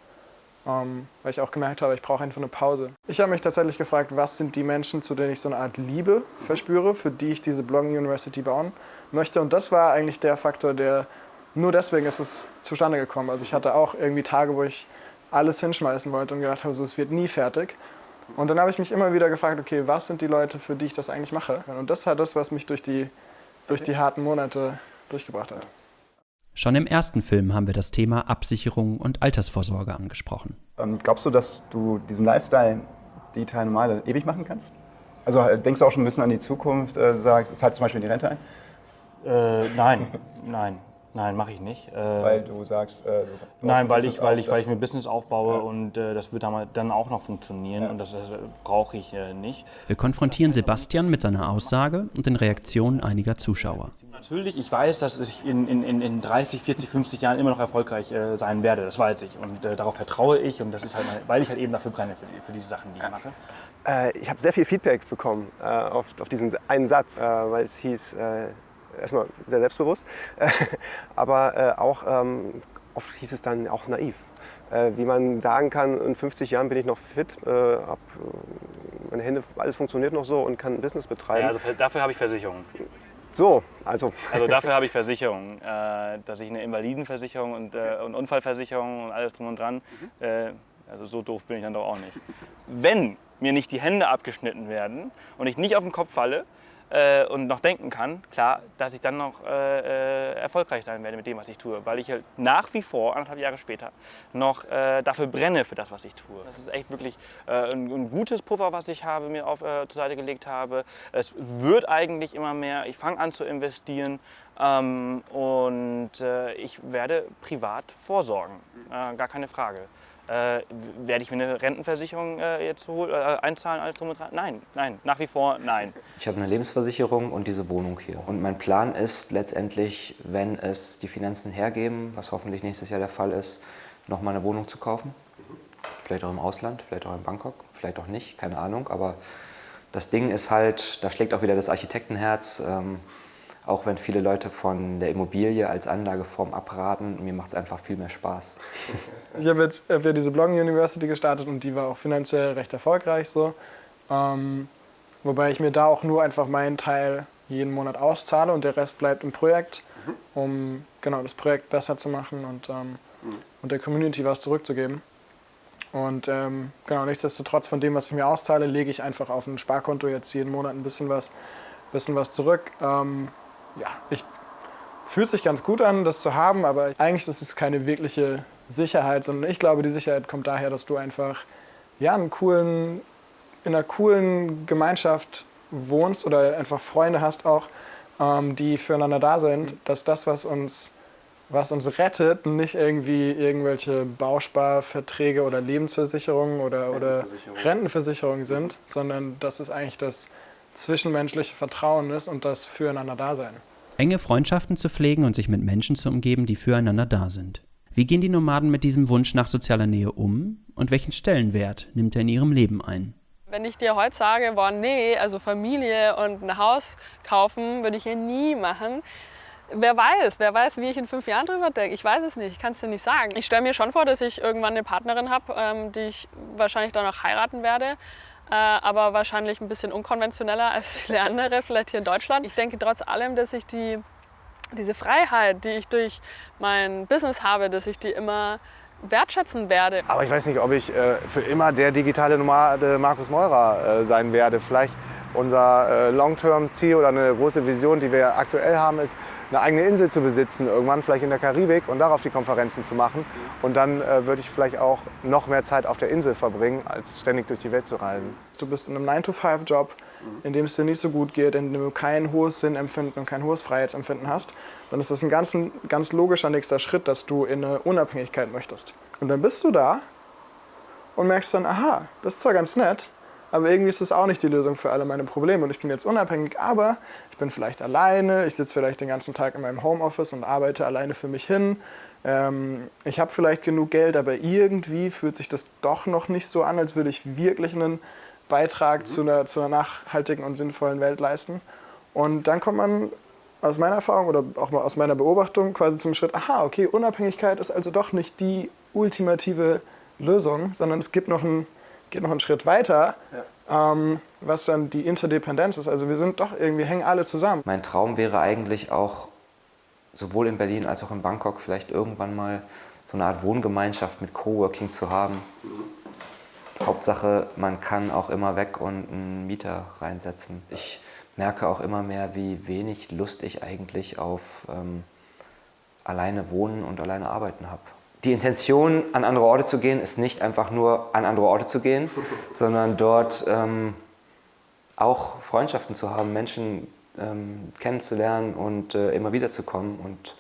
weil ich auch gemerkt habe, ich brauche einfach eine Pause. Ich habe mich tatsächlich gefragt, was sind die Menschen, zu denen ich so eine Art Liebe verspüre, für die ich diese Blogging University bauen möchte. Und das war eigentlich der Faktor, der nur deswegen ist es zustande gekommen. Also ich hatte auch irgendwie Tage, wo ich alles hinschmeißen wollte und gedacht habe, so, es wird nie fertig. Und dann habe ich mich immer wieder gefragt, okay, was sind die Leute, für die ich das eigentlich mache? Und das ist halt das, was mich durch die harten Monate durchgebracht hat. Schon im ersten Film haben wir das Thema Absicherung und Altersvorsorge angesprochen. Glaubst du, dass du diesen Lifestyle, digitale Nomade, ewig machen kannst? Also denkst du auch schon ein bisschen an die Zukunft, zahlst zum Beispiel in die Rente ein? Nein, mache ich nicht. Weil du sagst, nein, weil ich mir Business aufbaue und das wird dann auch noch funktionieren und das brauche ich nicht. Wir konfrontieren Sebastian mit seiner Aussage und den Reaktionen einiger Zuschauer. Natürlich, ich weiß, dass ich in 30, 40, 50 Jahren immer noch erfolgreich sein werde, das weiß ich. Und darauf vertraue ich und das ist halt, weil ich halt eben dafür brenne für die Sachen, die ich mache. Ich habe sehr viel Feedback bekommen auf diesen einen Satz, weil es hieß, erstmal sehr selbstbewusst, aber auch oft hieß es dann auch naiv. Wie man sagen kann, in 50 Jahren bin ich noch fit, meine Hände, alles funktioniert noch so und kann ein Business betreiben. Ja, also dafür habe ich Versicherung. So, also dafür habe ich Versicherung, dass ich eine Invalidenversicherung und Unfallversicherung und alles drum und dran, also so doof bin ich dann doch auch nicht. Wenn mir nicht die Hände abgeschnitten werden und ich nicht auf den Kopf falle und noch denken kann, klar, dass ich dann noch erfolgreich sein werde mit dem, was ich tue, weil ich halt nach wie vor, 1,5 Jahre später, noch dafür brenne für das, was ich tue. Das ist echt wirklich ein gutes Puffer, was ich habe, mir zur Seite gelegt habe. Es wird eigentlich immer mehr, ich fange an zu investieren und ich werde privat vorsorgen, gar keine Frage. Werde ich mir eine Rentenversicherung jetzt einzahlen, alles drum und dran? Nein, nach wie vor nein. Ich habe eine Lebensversicherung und diese Wohnung hier. Und mein Plan ist letztendlich, wenn es die Finanzen hergeben, was hoffentlich nächstes Jahr der Fall ist, nochmal eine Wohnung zu kaufen. Vielleicht auch im Ausland, vielleicht auch in Bangkok, vielleicht auch nicht, keine Ahnung. Aber das Ding ist halt, da schlägt auch wieder das Architektenherz. Auch wenn viele Leute von der Immobilie als Anlageform abraten, mir macht es einfach viel mehr Spaß. Ich habe jetzt diese Blogging University gestartet und die war auch finanziell recht erfolgreich so. Wobei ich mir da auch nur einfach meinen Teil jeden Monat auszahle und der Rest bleibt im Projekt, um genau das Projekt besser zu machen und der Community was zurückzugeben. Und genau, nichtsdestotrotz von dem, was ich mir auszahle, lege ich einfach auf ein Sparkonto jetzt jeden Monat ein bisschen was zurück. Ja, fühlt sich ganz gut an, das zu haben, aber eigentlich ist es keine wirkliche Sicherheit, sondern ich glaube, die Sicherheit kommt daher, dass du einfach ja, in einer coolen Gemeinschaft wohnst oder einfach Freunde hast auch, die füreinander da sind, dass das, was uns rettet, nicht irgendwie irgendwelche Bausparverträge oder Lebensversicherungen oder Rentenversicherungen sind, sondern dass es eigentlich das zwischenmenschliche Vertrauen ist und das Füreinander-Dasein. Enge Freundschaften zu pflegen und sich mit Menschen zu umgeben, die füreinander da sind. Wie gehen die Nomaden mit diesem Wunsch nach sozialer Nähe um und welchen Stellenwert nimmt er in ihrem Leben ein? Wenn ich dir heute sage, boah, nee, also Familie und ein Haus kaufen würde ich ja nie machen. Wer weiß, wie ich in 5 Jahren drüber denke. Ich weiß es nicht, ich kann es dir nicht sagen. Ich stelle mir schon vor, dass ich irgendwann eine Partnerin habe, die ich wahrscheinlich dann auch heiraten werde. Aber wahrscheinlich ein bisschen unkonventioneller als viele andere, vielleicht hier in Deutschland. Ich denke trotz allem, dass ich diese Freiheit, die ich durch mein Business habe, dass ich die immer wertschätzen werde. Aber ich weiß nicht, ob ich für immer der digitale Nomade Markus Meurer sein werde. Vielleicht unser Long-Term-Ziel oder eine große Vision, die wir aktuell haben, ist, eine eigene Insel zu besitzen, irgendwann vielleicht in der Karibik und darauf die Konferenzen zu machen. Und dann würde ich vielleicht auch noch mehr Zeit auf der Insel verbringen, als ständig durch die Welt zu reisen. Du bist in einem 9-to-5-Job, in dem es dir nicht so gut geht, in dem du kein hohes Sinnempfinden und kein hohes Freiheitsempfinden hast, dann ist das ein ganz logischer nächster Schritt, dass du in eine Unabhängigkeit möchtest. Und dann bist du da und merkst dann, aha, das ist zwar ganz nett, aber irgendwie ist das auch nicht die Lösung für alle meine Probleme. Und ich bin jetzt unabhängig, aber ich bin vielleicht alleine, ich sitze vielleicht den ganzen Tag in meinem Homeoffice und arbeite alleine für mich hin. Ich habe vielleicht genug Geld, aber irgendwie fühlt sich das doch noch nicht so an, als würde ich wirklich einen Beitrag zu einer nachhaltigen und sinnvollen Welt leisten. Und dann kommt man aus meiner Erfahrung oder auch mal aus meiner Beobachtung quasi zum Schritt, aha, okay, Unabhängigkeit ist also doch nicht die ultimative Lösung, sondern es geht noch einen Schritt weiter, was dann die Interdependenz ist. Also wir sind doch irgendwie, hängen alle zusammen. Mein Traum wäre eigentlich auch, sowohl in Berlin als auch in Bangkok, vielleicht irgendwann mal so eine Art Wohngemeinschaft mit Coworking zu haben. Hauptsache, man kann auch immer weg und einen Mieter reinsetzen. Ich merke auch immer mehr, wie wenig Lust ich eigentlich auf alleine wohnen und alleine arbeiten habe. Die Intention, an andere Orte zu gehen, ist nicht einfach nur an andere Orte zu gehen, sondern dort auch Freundschaften zu haben, Menschen kennenzulernen und immer wieder zu kommen. Und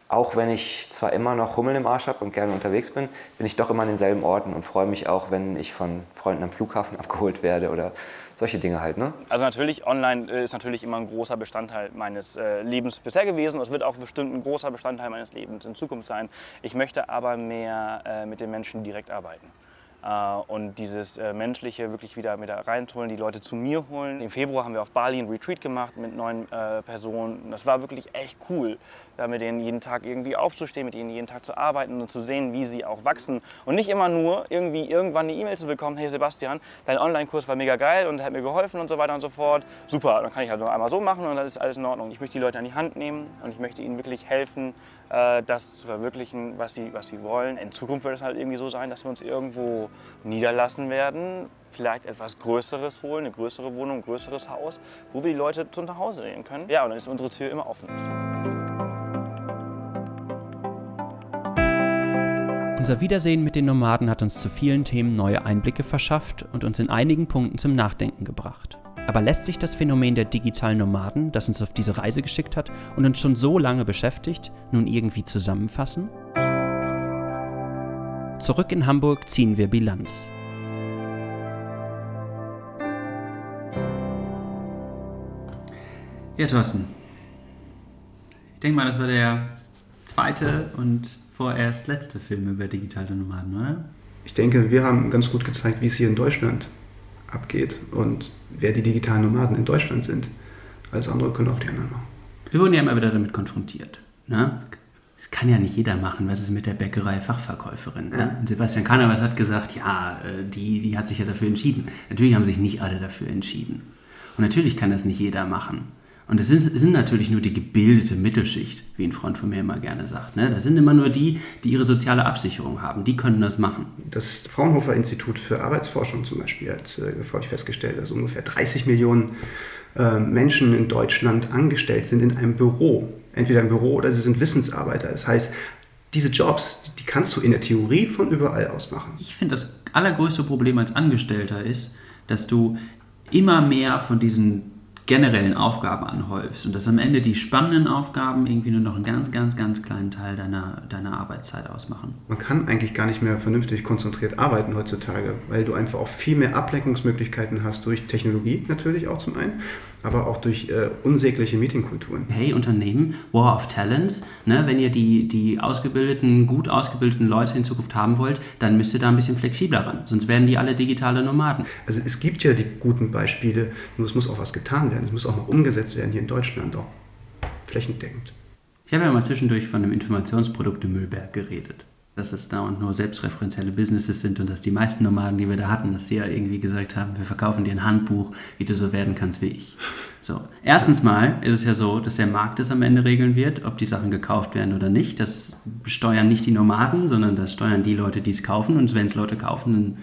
auch wenn ich zwar immer noch Hummeln im Arsch habe und gerne unterwegs bin, bin ich doch immer an denselben Orten und freue mich auch, wenn ich von Freunden am Flughafen abgeholt werde oder solche Dinge halt. Ne? Also natürlich, online ist natürlich immer ein großer Bestandteil meines Lebens bisher gewesen. Es wird auch bestimmt ein großer Bestandteil meines Lebens in Zukunft sein. Ich möchte aber mehr mit den Menschen direkt arbeiten. und dieses Menschliche wirklich wieder reinzuholen, die Leute zu mir holen. Im Februar haben wir auf Bali einen Retreat gemacht mit 9 Personen. Das war wirklich echt cool, da mit denen jeden Tag irgendwie aufzustehen, mit ihnen jeden Tag zu arbeiten und zu sehen, wie sie auch wachsen. Und nicht immer nur irgendwie irgendwann eine E-Mail zu bekommen, hey Sebastian, dein Online-Kurs war mega geil und hat mir geholfen und so weiter und so fort. Super, dann kann ich also einmal so machen und dann ist alles in Ordnung. Ich möchte die Leute an die Hand nehmen und ich möchte ihnen wirklich helfen, das zu verwirklichen, was sie wollen. In Zukunft wird es halt irgendwie so sein, dass wir uns irgendwo niederlassen werden, vielleicht etwas Größeres holen, eine größere Wohnung, ein größeres Haus, wo wir die Leute zu nach Hause nehmen können. Ja, und dann ist unsere Tür immer offen. Unser Wiedersehen mit den Nomaden hat uns zu vielen Themen neue Einblicke verschafft und uns in einigen Punkten zum Nachdenken gebracht. Aber lässt sich das Phänomen der digitalen Nomaden, das uns auf diese Reise geschickt hat und uns schon so lange beschäftigt, nun irgendwie zusammenfassen? Zurück in Hamburg ziehen wir Bilanz. Ja, Thorsten. Ich denke mal, das war der zweite und vorerst letzte Film über digitale Nomaden, oder? Ich denke, wir haben ganz gut gezeigt, wie es hier in Deutschland abgeht und wer die digitalen Nomaden in Deutschland sind. Alles andere können auch die anderen machen. Wir wurden ja immer wieder damit konfrontiert. Ne? Das kann ja nicht jeder machen. Was ist mit der Bäckerei-Fachverkäuferin? Ne? Ja. Und Sebastian Cannavas hat gesagt, ja, die hat sich ja dafür entschieden. Natürlich haben sich nicht alle dafür entschieden. Und natürlich kann das nicht jeder machen. Und es sind natürlich nur die gebildete Mittelschicht, wie ein Freund von mir immer gerne sagt. Ne? Das sind immer nur die ihre soziale Absicherung haben. Die können das machen. Das Fraunhofer-Institut für Arbeitsforschung zum Beispiel hat festgestellt, dass ungefähr 30 Millionen Menschen in Deutschland angestellt sind in einem Büro. Entweder im Büro oder sie sind Wissensarbeiter. Das heißt, diese Jobs, die kannst du in der Theorie von überall aus machen. Ich finde, das allergrößte Problem als Angestellter ist, dass du immer mehr von diesen generellen Aufgaben anhäufst und dass am Ende die spannenden Aufgaben irgendwie nur noch einen ganz, ganz, ganz kleinen Teil deiner Arbeitszeit ausmachen. Man kann eigentlich gar nicht mehr vernünftig konzentriert arbeiten heutzutage, weil du einfach auch viel mehr Ablenkungsmöglichkeiten hast durch Technologie natürlich auch zum einen, aber auch durch unsägliche Meetingkulturen. Hey Unternehmen, War of Talents, ne, wenn ihr die gut ausgebildeten Leute in Zukunft haben wollt, dann müsst ihr da ein bisschen flexibler ran, sonst werden die alle digitale Nomaden. Also es gibt ja die guten Beispiele, nur es muss auch was getan werden, es muss auch mal umgesetzt werden hier in Deutschland, auch flächendeckend. Ich habe ja mal zwischendurch von einem Informationsprodukte-Müllberg geredet. Dass es dauernd nur selbstreferenzielle Businesses sind und dass die meisten Nomaden, die wir da hatten, dass die ja irgendwie gesagt haben, wir verkaufen dir ein Handbuch, wie du so werden kannst wie ich. So. Erstens mal ist es ja so, dass der Markt es am Ende regeln wird, ob die Sachen gekauft werden oder nicht. Das steuern nicht die Nomaden, sondern das steuern die Leute, die es kaufen. Und wenn es Leute kaufen, dann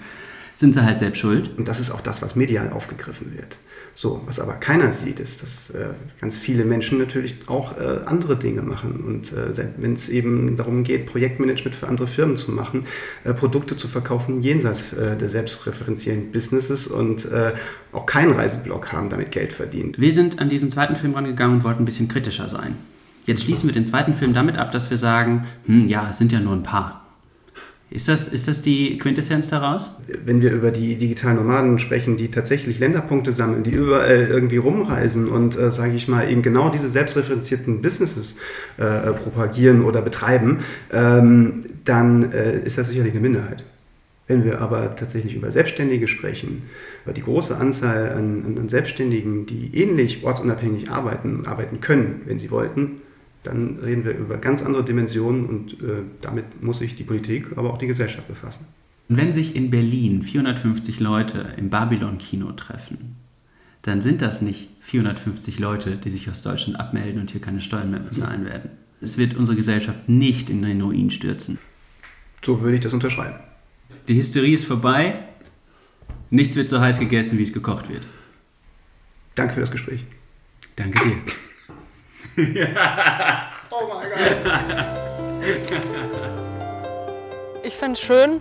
sind sie halt selbst schuld. Und das ist auch das, was medial aufgegriffen wird. So, was aber keiner sieht, ist, dass ganz viele Menschen natürlich auch andere Dinge machen. Und wenn es eben darum geht, Projektmanagement für andere Firmen zu machen, Produkte zu verkaufen jenseits der selbstreferenziellen Businesses und auch keinen Reiseblog haben, damit Geld verdient. Wir sind an diesen zweiten Film rangegangen und wollten ein bisschen kritischer sein. Jetzt schließen wir den zweiten Film damit ab, dass wir sagen, ja, es sind ja nur ein paar. Ist das die Quintessenz daraus? Wenn wir über die digitalen Nomaden sprechen, die tatsächlich Länderpunkte sammeln, die überall irgendwie rumreisen und, sage ich mal, eben genau diese selbstreferenzierten Businesses propagieren oder betreiben, dann ist das sicherlich eine Minderheit. Wenn wir aber tatsächlich über Selbstständige sprechen, über die große Anzahl an Selbstständigen, die ähnlich ortsunabhängig arbeiten können, wenn sie wollten, dann reden wir über ganz andere Dimensionen und damit muss sich die Politik, aber auch die Gesellschaft befassen. Wenn sich in Berlin 450 Leute im Babylon-Kino treffen, dann sind das nicht 450 Leute, die sich aus Deutschland abmelden und hier keine Steuern mehr bezahlen werden. Es wird unsere Gesellschaft nicht in den Ruin stürzen. So würde ich das unterschreiben. Die Hysterie ist vorbei, nichts wird so heiß gegessen, wie es gekocht wird. Danke für das Gespräch. Danke dir. Oh mein Gott. Ich finde es schön,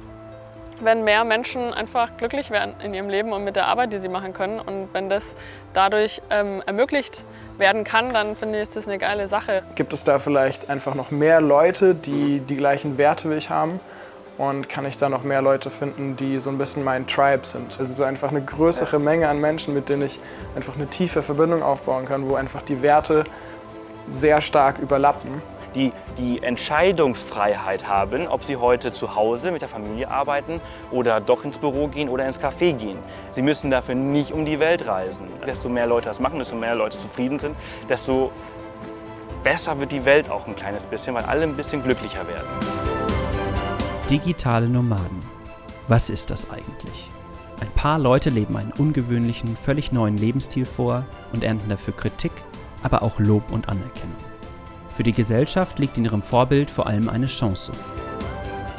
wenn mehr Menschen einfach glücklich werden in ihrem Leben und mit der Arbeit, die sie machen können. Und wenn das dadurch ermöglicht werden kann, dann finde ich, ist das eine geile Sache. Gibt es da vielleicht einfach noch mehr Leute, die die gleichen Werte wie ich haben? Und kann ich da noch mehr Leute finden, die so ein bisschen mein Tribe sind? Also so einfach eine größere Menge an Menschen, mit denen ich einfach eine tiefe Verbindung aufbauen kann, wo einfach die Werte sehr stark überlappen. die die Entscheidungsfreiheit haben, ob sie heute zu Hause mit der Familie arbeiten oder doch ins Büro gehen oder ins Café gehen. Sie müssen dafür nicht um die Welt reisen. Desto mehr Leute das machen, desto mehr Leute zufrieden sind, desto besser wird die Welt auch ein kleines bisschen, weil alle ein bisschen glücklicher werden. Digitale Nomaden. Was ist das eigentlich? Ein paar Leute leben einen ungewöhnlichen, völlig neuen Lebensstil vor und ernten dafür Kritik, aber auch Lob und Anerkennung. Für die Gesellschaft liegt in ihrem Vorbild vor allem eine Chance.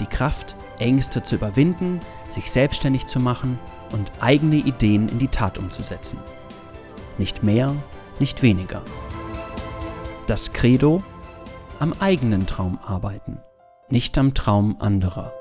Die Kraft, Ängste zu überwinden, sich selbstständig zu machen und eigene Ideen in die Tat umzusetzen. Nicht mehr, nicht weniger. Das Credo: am eigenen Traum arbeiten, nicht am Traum anderer.